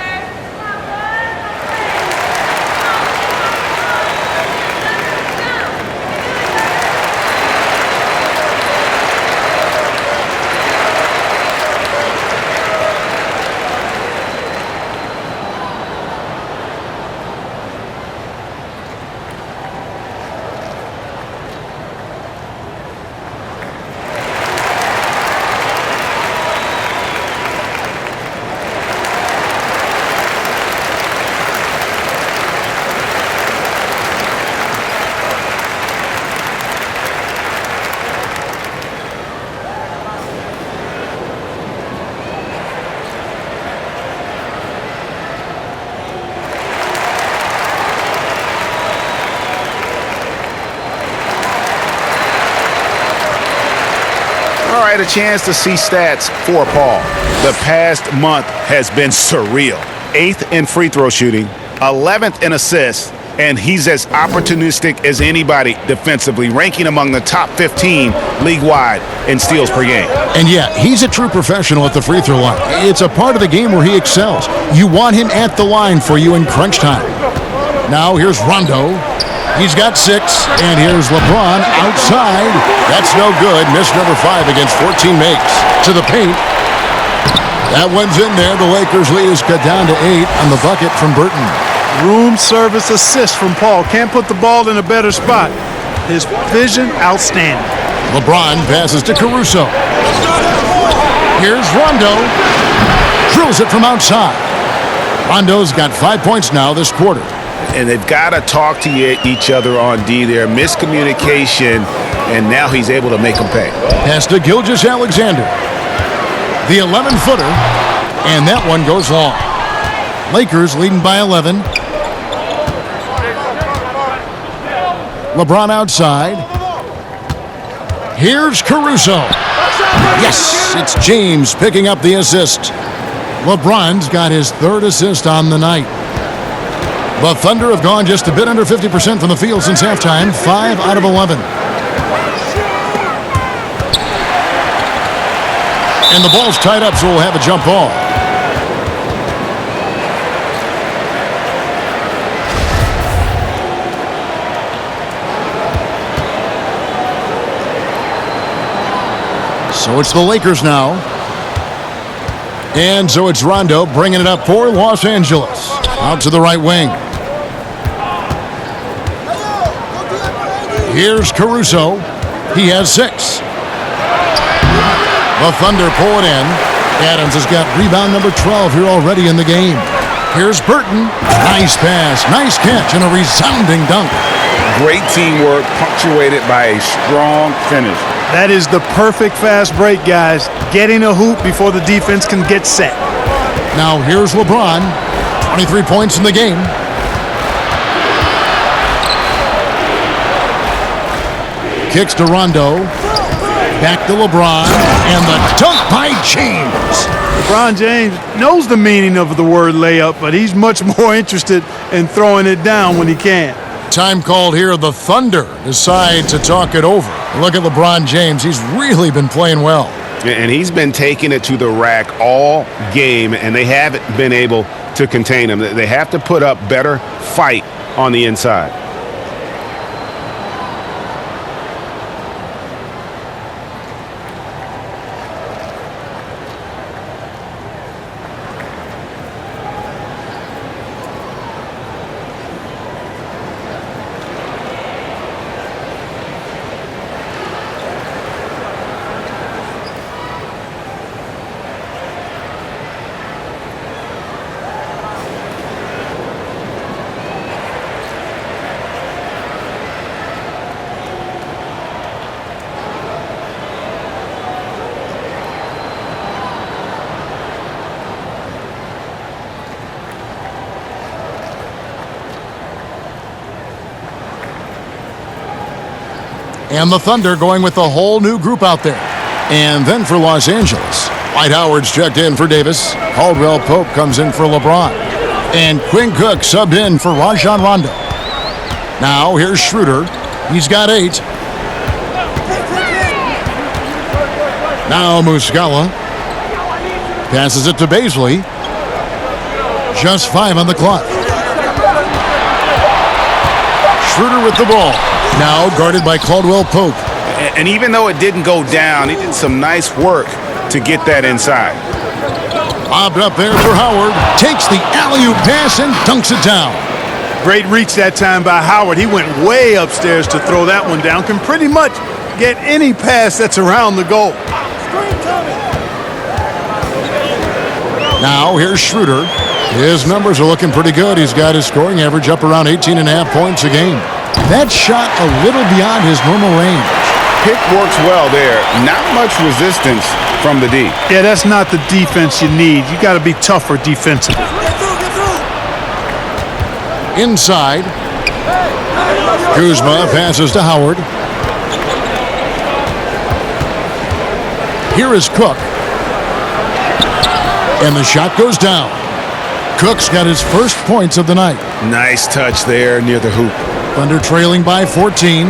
A chance to see stats for Paul. The past month has been surreal. 8th in free throw shooting, 11th in assists, and he's as opportunistic as anybody defensively, ranking among the top 15 league-wide in steals per game. And yeah, he's a true professional at the free throw line. It's a part of the game where he excels. You want him at the line for you in crunch time. Now here's Rondo. He's got 6, and here's LeBron outside. That's no good. Miss number 5 against 14 makes. To the paint. That one's in there. The Lakers lead is cut down to 8 on the bucket from Burton. Room service assist from Paul. Can't put the ball in a better spot. His vision, outstanding. LeBron passes to Caruso. Here's Rondo. Drills it from outside. Rondo's got 5 points now this quarter. And they've got to talk to each other on D there. Miscommunication, and now he's able to make them pay. Pass to Gilgeous-Alexander. The 11-footer, and that one goes long. Lakers leading by 11. LeBron outside. Here's Caruso. Yes, it's James picking up the assist. LeBron's got his third assist on the night. The Thunder have gone just a bit under 50% from the field since halftime, 5 out of 11. And the ball's tied up, so we'll have a jump ball. So it's the Lakers now. And so it's Rondo bringing it up for Los Angeles. Out to the right wing. Here's Caruso. He has 6. The Thunder pull it in. Adams has got rebound number 12 here already in the game. Here's Burton. Nice pass, nice catch, and a resounding dunk. Great teamwork punctuated by a strong finish. That is the perfect fast break, guys. Getting a hoop before the defense can get set. Now here's LeBron. 23 points in the game. Kicks to Rondo. Back to LeBron. And the dunk by James. LeBron James knows the meaning of the word layup, but he's much more interested in throwing it down when he can. Time called here. The Thunder decide to talk it over. Look at LeBron James. He's really been playing well. And he's been taking it to the rack all game, and they haven't been able to contain him. They have to put up better fight on the inside. And the Thunder going with a whole new group out there. And then for Los Angeles, Dwight Howard's checked in for Davis. Caldwell Pope comes in for LeBron. And Quinn Cook subbed in for Rajon Rondo. Now here's Schroeder. He's got 8. Now Muscala. Passes it to Baisley. Just 5 on the clock. Schroeder with the ball. Now guarded by Caldwell Pope. And even though it didn't go down, he did some nice work to get that inside. Lobbed up there for Howard. Takes the alley-oop pass and dunks it down. Great reach that time by Howard. He went way upstairs to throw that one down. Can pretty much get any pass that's around the goal. Now here's Schroeder. His numbers are looking pretty good. He's got his scoring average up around 18.5 points a game. That shot a little beyond his normal range. Pick works well there. Not much resistance from the D. Yeah, that's not the defense you need. You got to be tougher defensively. Inside. Kuzma passes to Howard. Here is Cook. And the shot goes down. Cook's got his first points of the night. Nice touch there near the hoop. Thunder trailing by 14.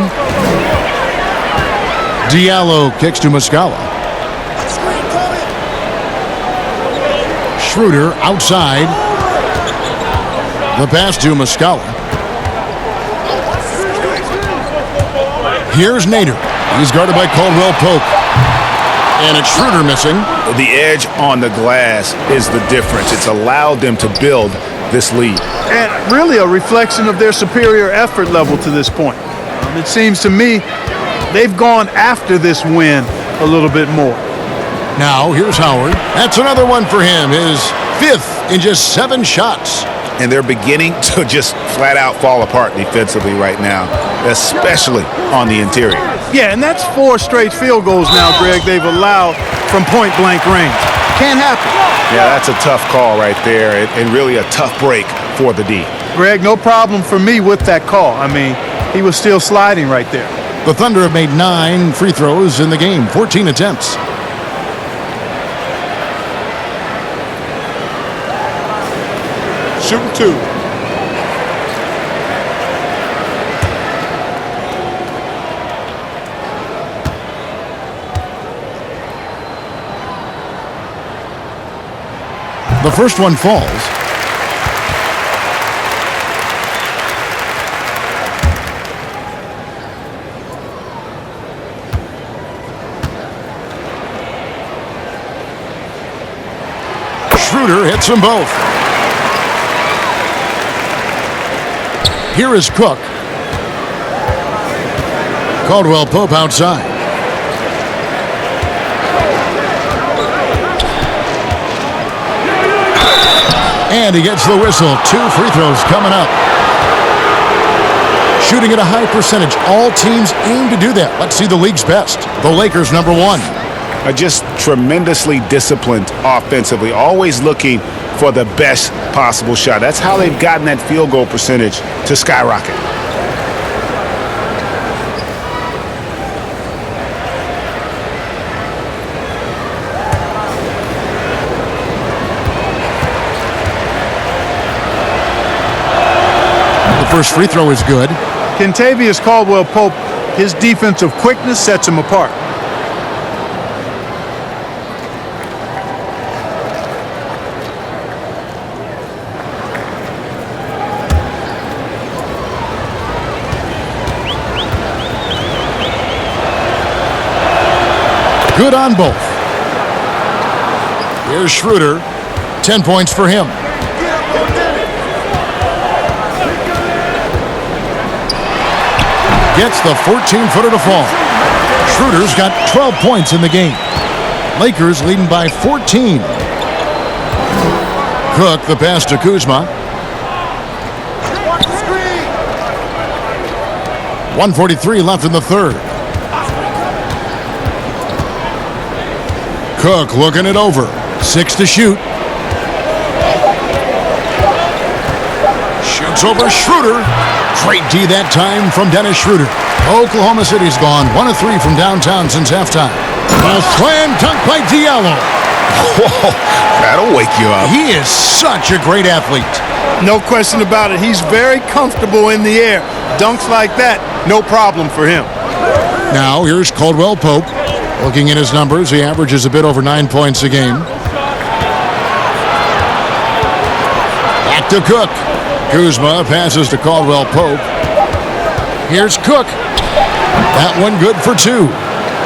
Diallo kicks to Muscala. Schroeder outside. The pass to Muscala. Here's Nader. He's guarded by Caldwell Pope. And it's Schroeder missing. The edge on the glass is the difference. It's allowed them to build this lead. And really a reflection of their superior effort level to this point. It seems to me they've gone after this win a little bit more. Now here's Howard. That's another one for him. His 5th in just 7 shots. And they're beginning to just flat out fall apart defensively right now, especially on the interior. Yeah, and that's 4 straight field goals now, Greg, they've allowed from point-blank range. Can't happen. Yeah, that's a tough call right there, and really a tough break for the D. Greg, no problem for me with that call. I mean, he was still sliding right there. The Thunder have made 9 free throws in the game, 14 attempts. Shooting 2. The first one falls. Schroeder hits them both. Here is Cook. Caldwell Pope outside. And he gets the whistle. 2 free throws coming up. Shooting at a high percentage. All teams aim to do that. Let's see the league's best. The Lakers, number 1. Are just tremendously disciplined offensively, always looking for the best possible shot. That's how they've gotten that field goal percentage to skyrocket. The first free throw is good. Kentavious Caldwell-Pope, his defensive quickness sets him apart. Good on both. Here's Schroeder. 10 points for him. Gets the 14-footer to fall. Schroeder's got 12 points in the game. Lakers leading by 14. Cook, the pass to Kuzma. 1:43 left in the third. Cook looking it over. 6 to shoot. Shoots over Schroeder. Great D that time from Dennis Schroeder. Oklahoma City's gone 1 of 3 from downtown since halftime. A slam dunk by Diallo. Whoa, that'll wake you up. He is such a great athlete. No question about it. He's very comfortable in the air. Dunks like that, no problem for him. Now here's Caldwell Pope. Looking at his numbers, he averages a bit over 9 points a game. Back to Cook. Kuzma passes to Caldwell Pope. Here's Cook. That one good for 2.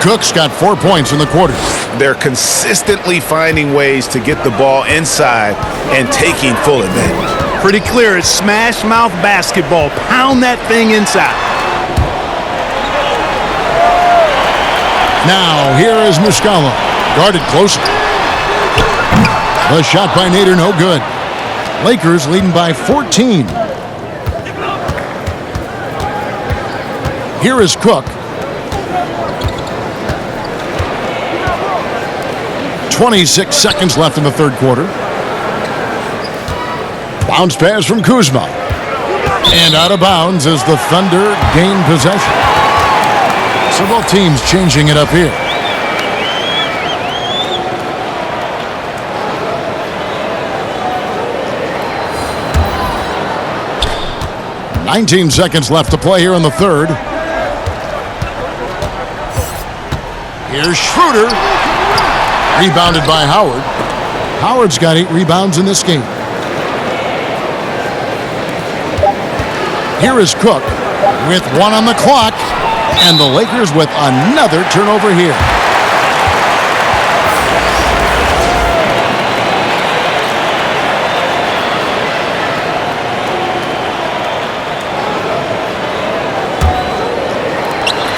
Cook's got 4 points in the quarter. They're consistently finding ways to get the ball inside and taking full advantage. Pretty clear. It's smash mouth basketball. Pound that thing inside. Now, here is Muscala. Guarded closer. The shot by Nader, no good. Lakers leading by 14. Here is Cook. 26 seconds left in the third quarter. Bounce pass from Kuzma. And out of bounds as the Thunder gain possession. So both teams changing it up here. "19 seconds left to play here in the third. Here's Schroeder. Rebounded by Howard. Howard's got 8 rebounds in this game. Here is Cook with 1 on the clock. And the Lakers with another turnover here.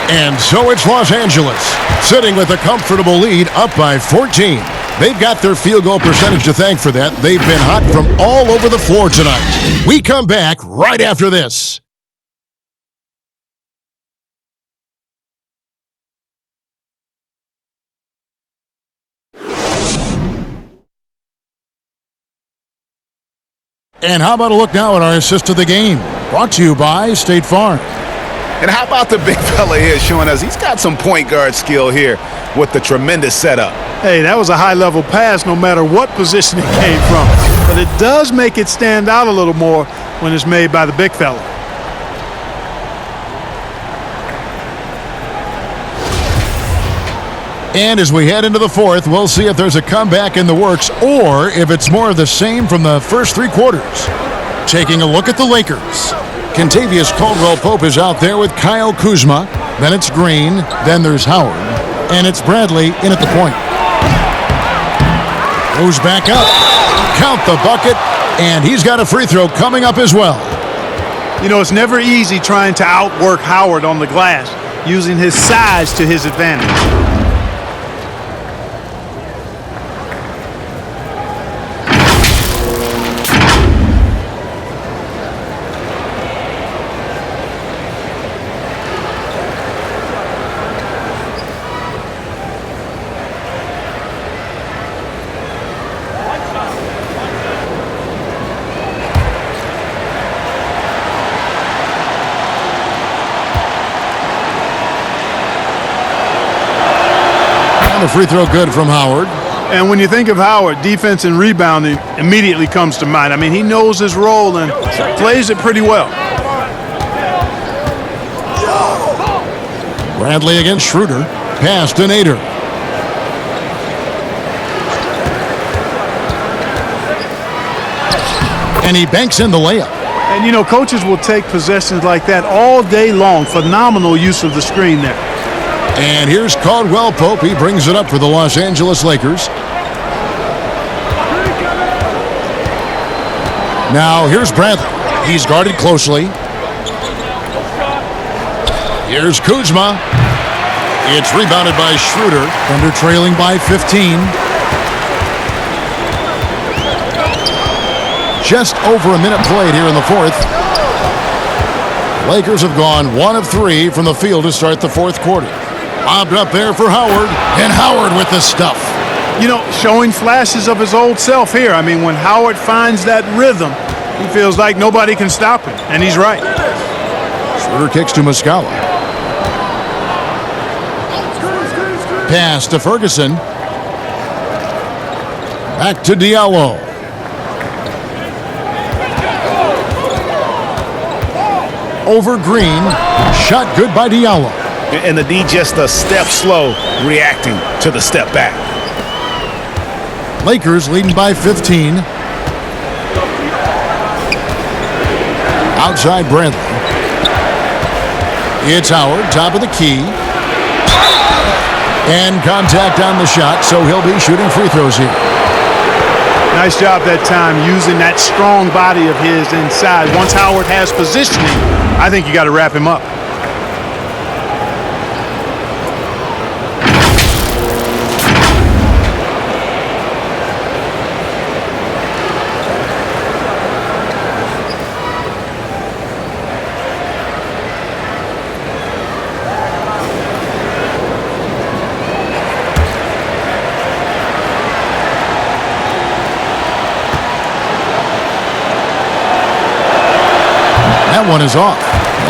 And so it's Los Angeles, sitting with a comfortable lead, up by 14. They've got their field goal percentage to thank for that. They've been hot from all over the floor tonight. We come back right after this. And how about a look now at our assist of the game? Brought to you by State Farm. And how about the big fella here showing us he's got some point guard skill here with the tremendous setup. Hey, that was a high-level pass no matter what position it came from. But it does make it stand out a little more when it's made by the big fella. And as we head into the fourth, we'll see if there's a comeback in the works or if it's more of the same from the first three quarters. Taking a look at the Lakers. Kentavious Caldwell-Pope is out there with Kyle Kuzma. Then it's Green. Then there's Howard. And it's Bradley in at the point. Goes back up. Count the bucket. And he's got a free throw coming up as well. You know, it's never easy trying to outwork Howard on the glass, using his size to his advantage. The free throw good from Howard. And when you think of Howard, defense and rebounding immediately comes to mind. I mean, he knows his role and plays it pretty well. Bradley against Schroeder. Pass to Nader. And he banks in the layup. And, you know, coaches will take possessions like that all day long. Phenomenal use of the screen there. And here's Caldwell-Pope. He brings it up for the Los Angeles Lakers. Now here's Bradley. He's guarded closely. Here's Kuzma. It's rebounded by Schroeder. Thunder trailing by 15. Just over a minute played here in the fourth. Lakers have gone 1 of 3 from the field to start the fourth quarter. Lobbed up there for Howard, and Howard with the stuff. You know, showing flashes of his old self here. I mean, when Howard finds that rhythm, he feels like nobody can stop him, and he's right. Schroeder kicks to Muscala. Pass to Ferguson. Back to Diallo. Over Green. Shot good by Diallo. And the D just a step slow reacting to the step back. Lakers leading by 15. Outside Bradley. It's Howard, top of the key. And contact on the shot, so he'll be shooting free throws here. Nice job that time using that strong body of his inside. Once Howard has positioning, I think you got to wrap him up. That one is off.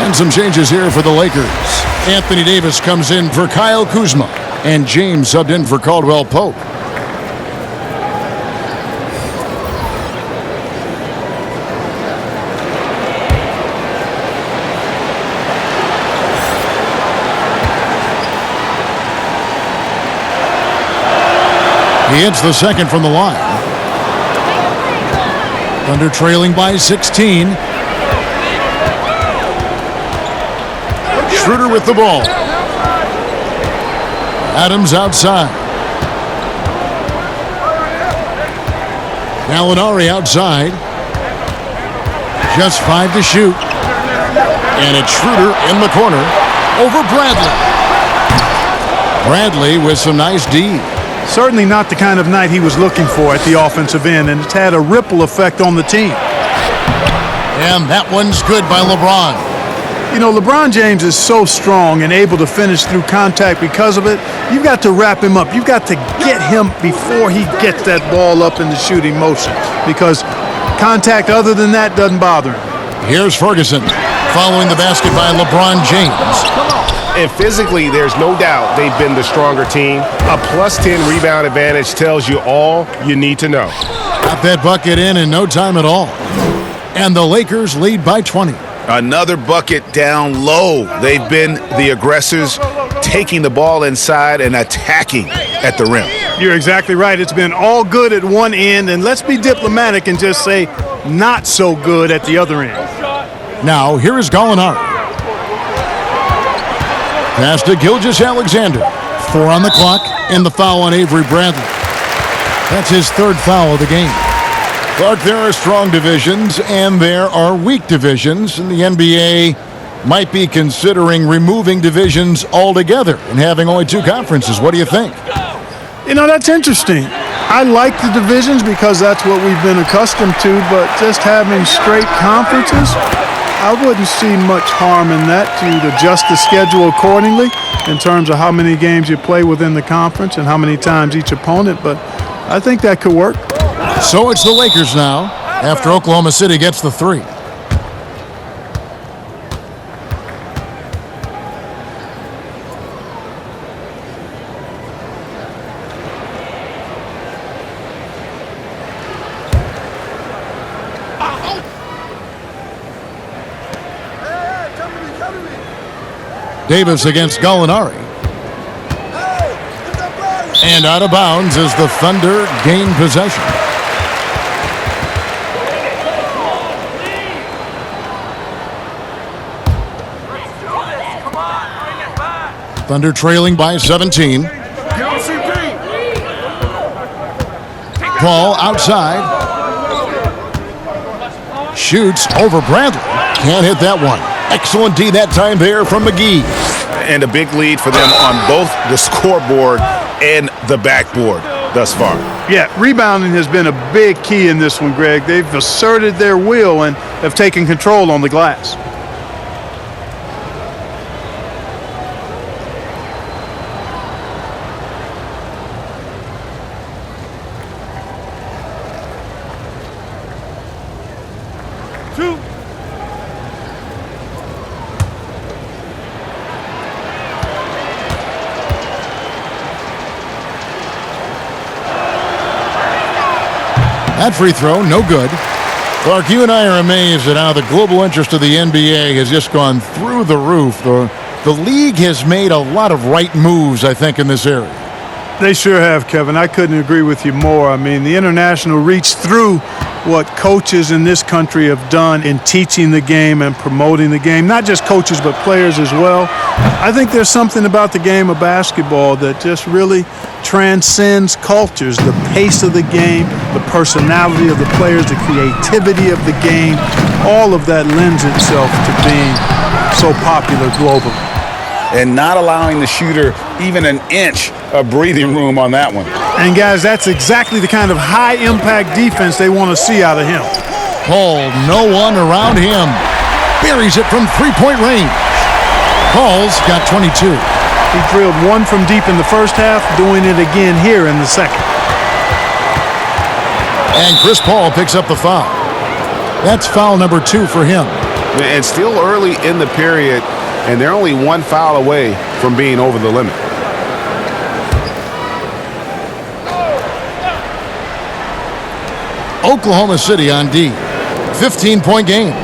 And some changes here for the Lakers. Anthony Davis comes in for Kyle Kuzma. And James subbed in for Caldwell-Pope. He hits the second from the line. Thunder trailing by 16. Schroeder with the ball. Adams outside. Gallinari outside. Just 5 to shoot. And it's Schroeder in the corner over Bradley. Bradley with some nice D. Certainly not the kind of night he was looking for at the offensive end, and it's had a ripple effect on the team. And that one's good by LeBron. You know, LeBron James is so strong and able to finish through contact because of it. You've got to wrap him up. You've got to get him before he gets that ball up in the shooting motion, because contact other than that doesn't bother him. Here's Ferguson following the basket by LeBron James. And physically, there's no doubt they've been the stronger team. A +10 rebound advantage tells you all you need to know. Got that bucket in no time at all. And the Lakers lead by 20. Another bucket down low. They've been the aggressors, taking the ball inside and attacking at the rim. You're exactly right. It's been all good at one end, and let's be diplomatic and just say not so good at the other end. Now, here is Gallinari. Pass to Gilgeous-Alexander. 4 on the clock, and the foul on Avery Bradley. That's his 3rd foul of the game. Clark, there are strong divisions and there are weak divisions, and the NBA might be considering removing divisions altogether and having only 2 conferences. What do you think? You know, that's interesting. I like the divisions because that's what we've been accustomed to, but just having straight conferences, I wouldn't see much harm in that. You'd adjust the schedule accordingly in terms of how many games you play within the conference and how many times each opponent, but I think that could work. So it's the Lakers now after Oklahoma City gets the 3. Davis against Gallinari. And out of bounds as the Thunder gain possession. Thunder trailing by 17. Paul outside. Shoots over Bradley. Can't hit that one. Excellent D that time there from McGee. And a big lead for them on both the scoreboard and the backboard thus far. Yeah, rebounding has been a big key in this one, Greg. They've asserted their will and have taken control on the glass. That free throw, no good. Clark, you and I are amazed at how the global interest of the NBA has just gone through the roof. The league has made a lot of right moves, I think, in this area. They sure have, Kevin. I couldn't agree with you more. I mean, the international reach through what coaches in this country have done in teaching the game and promoting the game. Not just coaches, but players as well. I think there's something about the game of basketball that just really transcends cultures. The pace of the game, the personality of the players, the creativity of the game, all of that lends itself to being so popular globally. And not allowing the shooter even an inch of breathing room on that one. And guys, that's exactly the kind of high-impact defense they want to see out of him. Paul, no one around him. Buries it from three-point range. Paul's got 22. He drilled one from deep in the first half, doing it again here in the second. And Chris Paul picks up the foul. That's foul number 2 for him. And still early in the period, and they're only 1 foul away from being over the limit. Oklahoma City on D. 15-point game.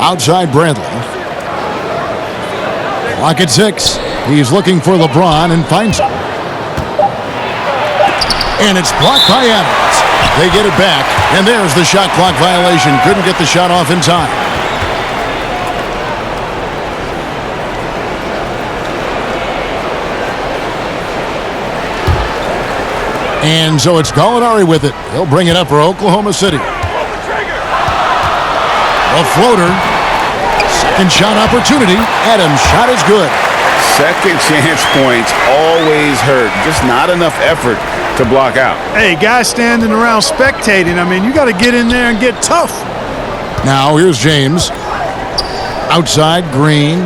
Outside Bradley. Clock at 6. He's looking for LeBron and finds him. And it's blocked by Adams. They get it back, and there's the shot clock violation. Couldn't get the shot off in time. And so it's Gallinari with it. He'll bring it up for Oklahoma City. A floater. Second shot opportunity. Adams' shot is good. Second chance points always hurt. Just not enough effort to block out. Hey, guys standing around spectating, I mean, you got to get in there and get tough. Now here's James. Outside, Green.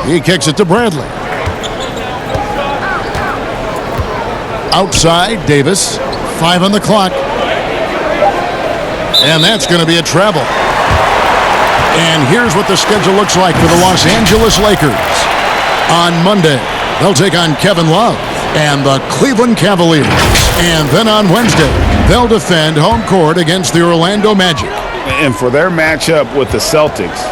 He kicks it to Bradley. Outside, Davis. 5 on the clock. And that's going to be a treble. And here's what the schedule looks like for the Los Angeles Lakers. On Monday, they'll take on Kevin Love and the Cleveland Cavaliers. And then on Wednesday, they'll defend home court against the Orlando Magic. And for their matchup with the Celtics,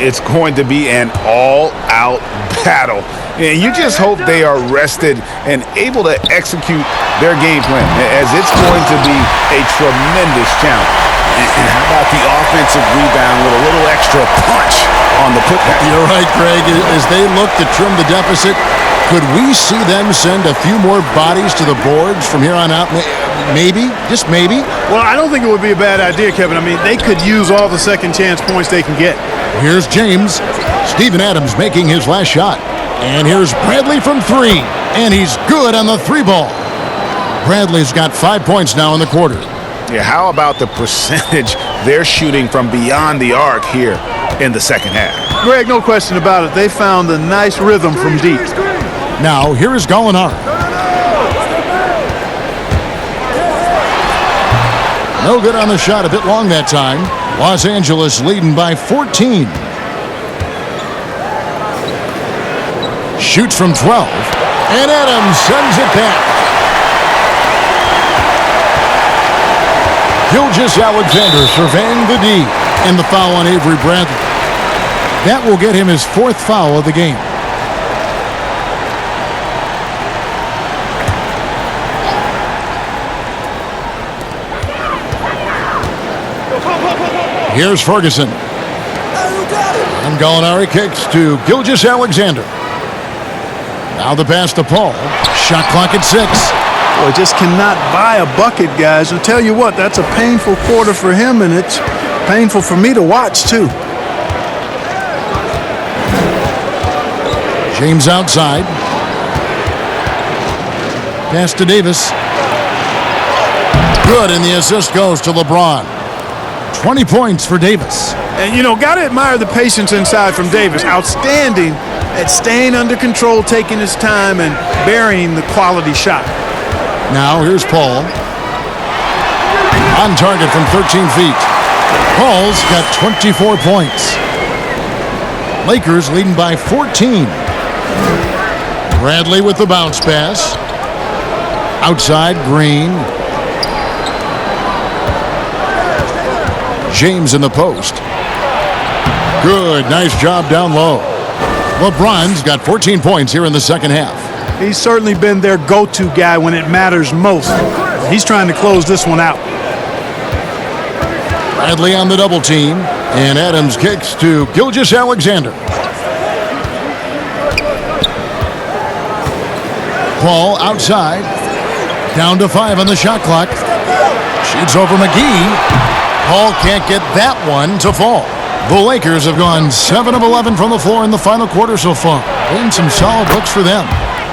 it's going to be an all-out battle. And you just hope they are rested and able to execute their game plan, as it's going to be a tremendous challenge. And how about the offensive rebound with a little extra punch on the putback? You're right, Greg. As they look to trim the deficit, could we see them send a few more bodies to the boards from here on out? Maybe, just maybe. Well, I don't think it would be a bad idea, Kevin. I mean, they could use all the second chance points they can get. Here's James. Steven Adams making his last shot. And here's Bradley from three. And he's good on the three ball. Bradley's got 5 points now in the quarter. Yeah, how about the percentage they're shooting from beyond the arc here in the second half? Greg, no question about it. They found a nice rhythm from deep. Now, here is Gallinari. No good on the shot, a bit long that time. Los Angeles leading by 14. Shoots from 12. And Adams sends it back. Gilgeous-Alexander surveying the D. And the foul on Avery Bradley. That will get him his fourth foul of the game. Here's Ferguson. And Gallinari kicks to Gilgeous-Alexander. Now the pass to Paul. Shot clock at 6. Boy, just cannot buy a bucket, guys. I'll tell you what, that's a painful quarter for him, and it's painful for me to watch, too. James outside. Pass to Davis. Good, and the assist goes to LeBron. 20 points for Davis. And, you know, got to admire the patience inside from Davis. Outstanding at staying under control, taking his time, and burying the quality shot. Now here's Paul. On target from 13 feet. Paul's got 24 points. Lakers leading by 14. Bradley with the bounce pass. Outside, Green. James in the post. Good, nice job down low. LeBron's got 14 points here in the second half. He's certainly been their go-to guy when it matters most. He's trying to close this one out. Bradley on the double team, and Adams kicks to Gilgeous-Alexander. Paul outside, down to 5 on the shot clock. Shoots over McGee. Paul can't get that one to fall. The Lakers have gone 7 of 11 from the floor in the final quarter so far. Been some solid looks for them.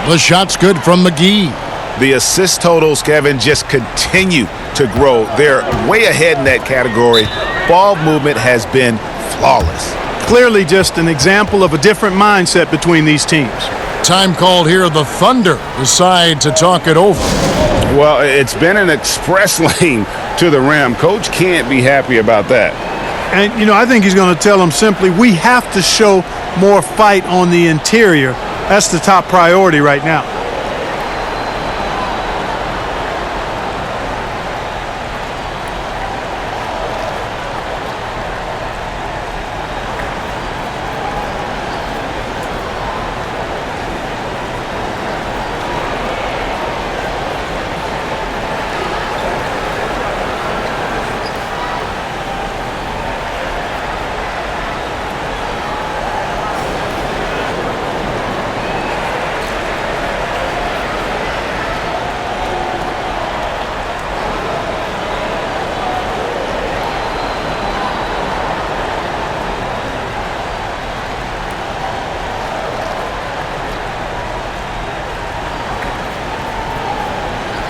The shot's good from McGee. The assist totals, Kevin, just continue to grow. They're way ahead in that category. Ball movement has been flawless. Clearly just an example of a different mindset between these teams. Time called here. The Thunder decide to talk it over. Well, it's been an express lane to the rim. Coach can't be happy about that. And, you know, I think he's going to tell them simply, we have to show more fight on the interior. That's the top priority right now.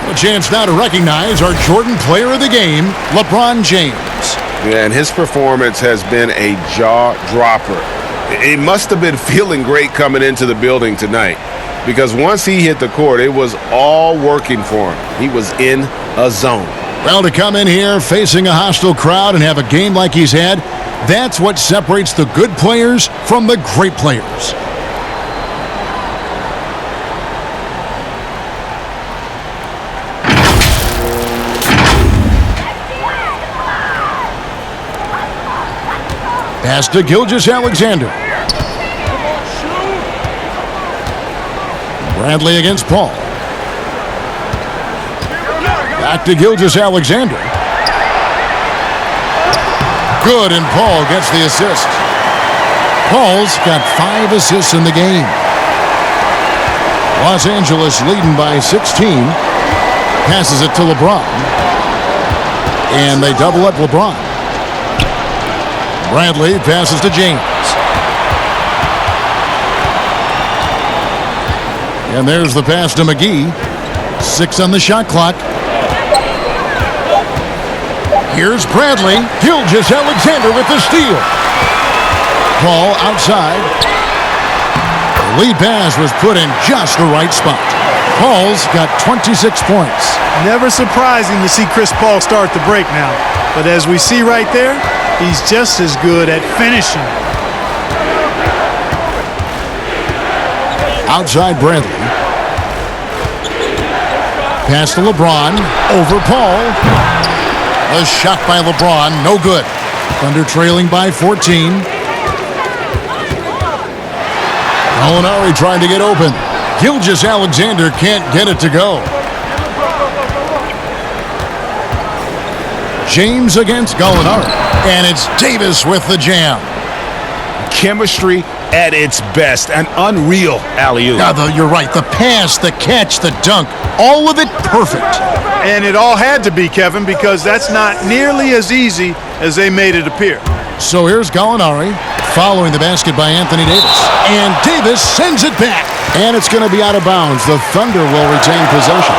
A chance now to recognize our Jordan Player of the Game, LeBron James. Yeah, and his performance has been a jaw-dropper. He must have been feeling great coming into the building tonight, because once he hit the court, it was all working for him. He was in a zone. Well, to come in here facing a hostile crowd and have a game like he's had, that's what separates the good players from the great players. Pass to Gilgeous-Alexander. Bradley against Paul. Back to Gilgeous-Alexander. Good, and Paul gets the assist. Paul's got 5 assists in the game. Los Angeles leading by 16. Passes it to LeBron. And they double up LeBron. Bradley passes to James. And there's the pass to McGee. 6 on the shot clock. Here's Bradley. Gilgeous-Alexander with the steal. Paul outside. The lead pass was put in just the right spot. Paul's got 26 points. Never surprising to see Chris Paul start the break now. But as we see right there, he's just as good at finishing. Outside Bradley. Pass to LeBron. Over Paul. A shot by LeBron. No good. Thunder trailing by 14. Gallinari trying to get open. Gilgeous-Alexander can't get it to go. James against Gallinari. And it's Davis with the jam. Chemistry at its best. An unreal alley-oop. You're right. The pass, the catch, the dunk, all of it perfect. And it all had to be, Kevin, because that's not nearly as easy as they made it appear. So here's Gallinari following the basket by Anthony Davis. And Davis sends it back. And it's going to be out of bounds. The Thunder will retain possession.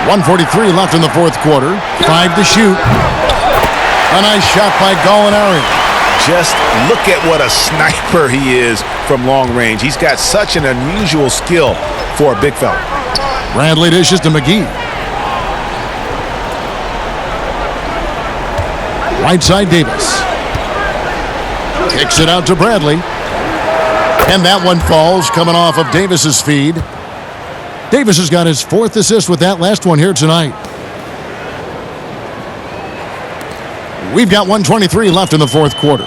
.143 left in the fourth quarter. 5 to shoot. A nice shot by Gallinari. Just look at what a sniper he is from long range. He's got such an unusual skill for a big fella. Bradley dishes to McGee. Right side Davis. Kicks it out to Bradley. And that one falls coming off of Davis's feed. Davis has got his 4th assist with that last one here tonight. We've got 1:23 left in the fourth quarter.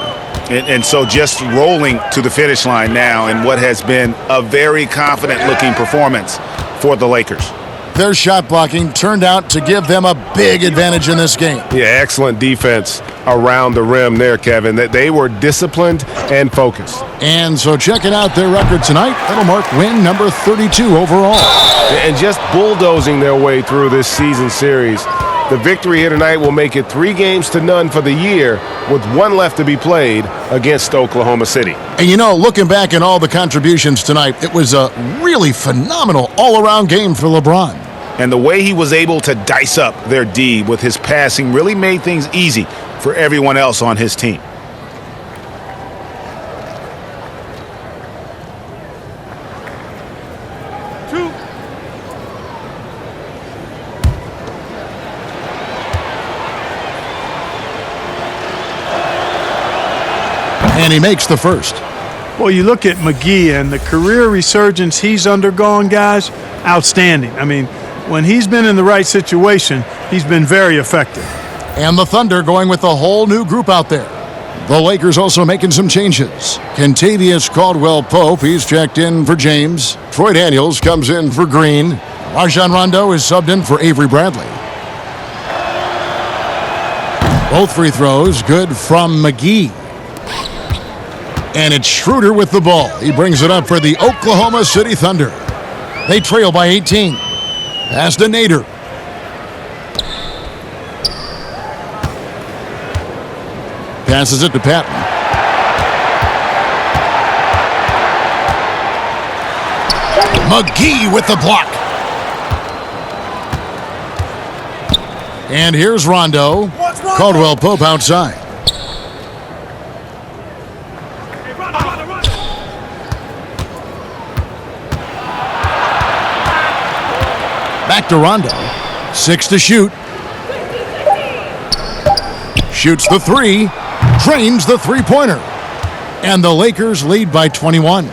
And so just rolling to the finish line now in what has been a very confident-looking performance for the Lakers. Their shot blocking turned out to give them a big advantage in this game. Yeah, excellent defense around the rim there, Kevin. They were disciplined and focused. And so checking out their record tonight, that'll mark win number 32 overall. And just bulldozing their way through this season series. The victory here tonight will make it 3-0 for the year, with 1 left to be played against Oklahoma City. And you know, looking back at all the contributions tonight, it was a really phenomenal all-around game for LeBron. And the way he was able to dice up their D with his passing really made things easy for everyone else on his team. And he makes the first. Well, you look at McGee and the career resurgence he's undergone, guys, outstanding. I mean, when he's been in the right situation, he's been very effective. And the Thunder going with a whole new group out there. The Lakers also making some changes. Kentavious Caldwell-Pope, he's checked in for James. Troy Daniels comes in for Green. Rajon Rondo is subbed in for Avery Bradley. Both free throws good from McGee. And it's Schroeder with the ball. He brings it up for the Oklahoma City Thunder. They trail by 18. Pass to Nader. Passes it to Patton. McGee with the block. And here's Rondo. Caldwell Pope outside. Back to Rondo. 6 to shoot. Shoots the 3. Drains the three-pointer. And the Lakers lead by 21.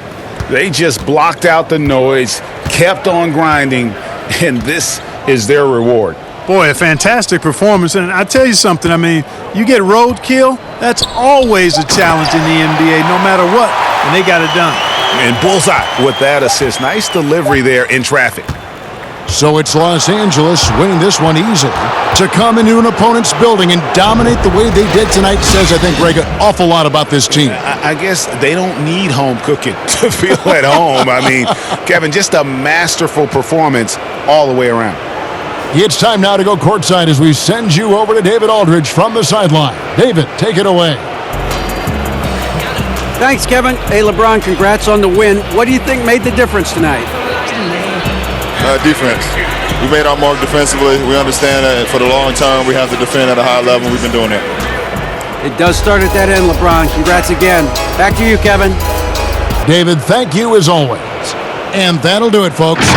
They just blocked out the noise, kept on grinding, and this is their reward. Boy, a fantastic performance. And I tell you something, I mean, you get roadkill, that's always a challenge in the NBA, no matter what, and they got it done. And bullseye with that assist. Nice delivery there in traffic. So it's Los Angeles winning this one easily. To come into an opponent's building and dominate the way they did tonight says, I think, Greg, an awful lot about this team. I guess they don't need home cooking to feel at home. I mean, Kevin, just a masterful performance all the way around. It's time now to go courtside as we send you over to David Aldridge from the sideline. David, take it away. Thanks, Kevin. Hey, LeBron, congrats on the win. What do you think made the difference tonight? Defense. We made our mark defensively. We understand that for the long term, we have to defend at a high level. We've been doing it. It does start at that end, LeBron. Congrats again. Back to you, Kevin. David, thank you as always. And that'll do it, folks.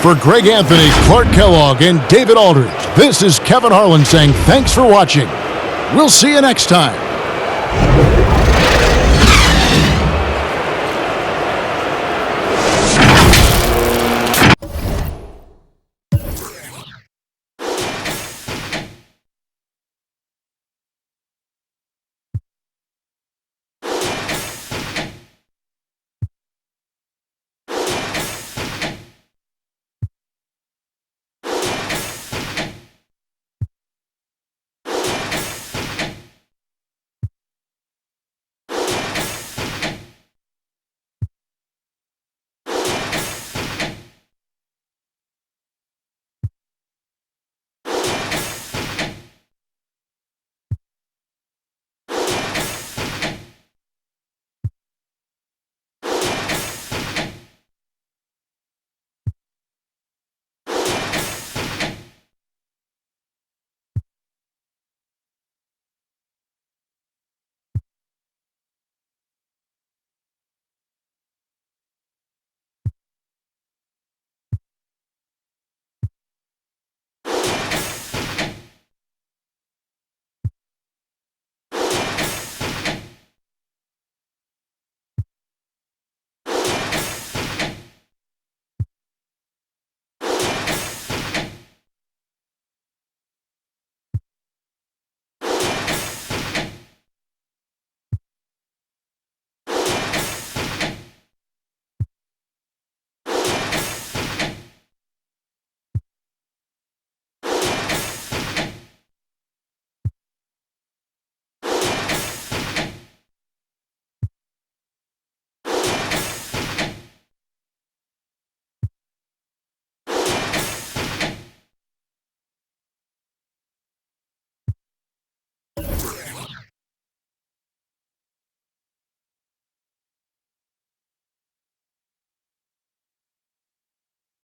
For Greg Anthony, Clark Kellogg, and David Aldridge, this is Kevin Harlan saying thanks for watching. We'll see you next time.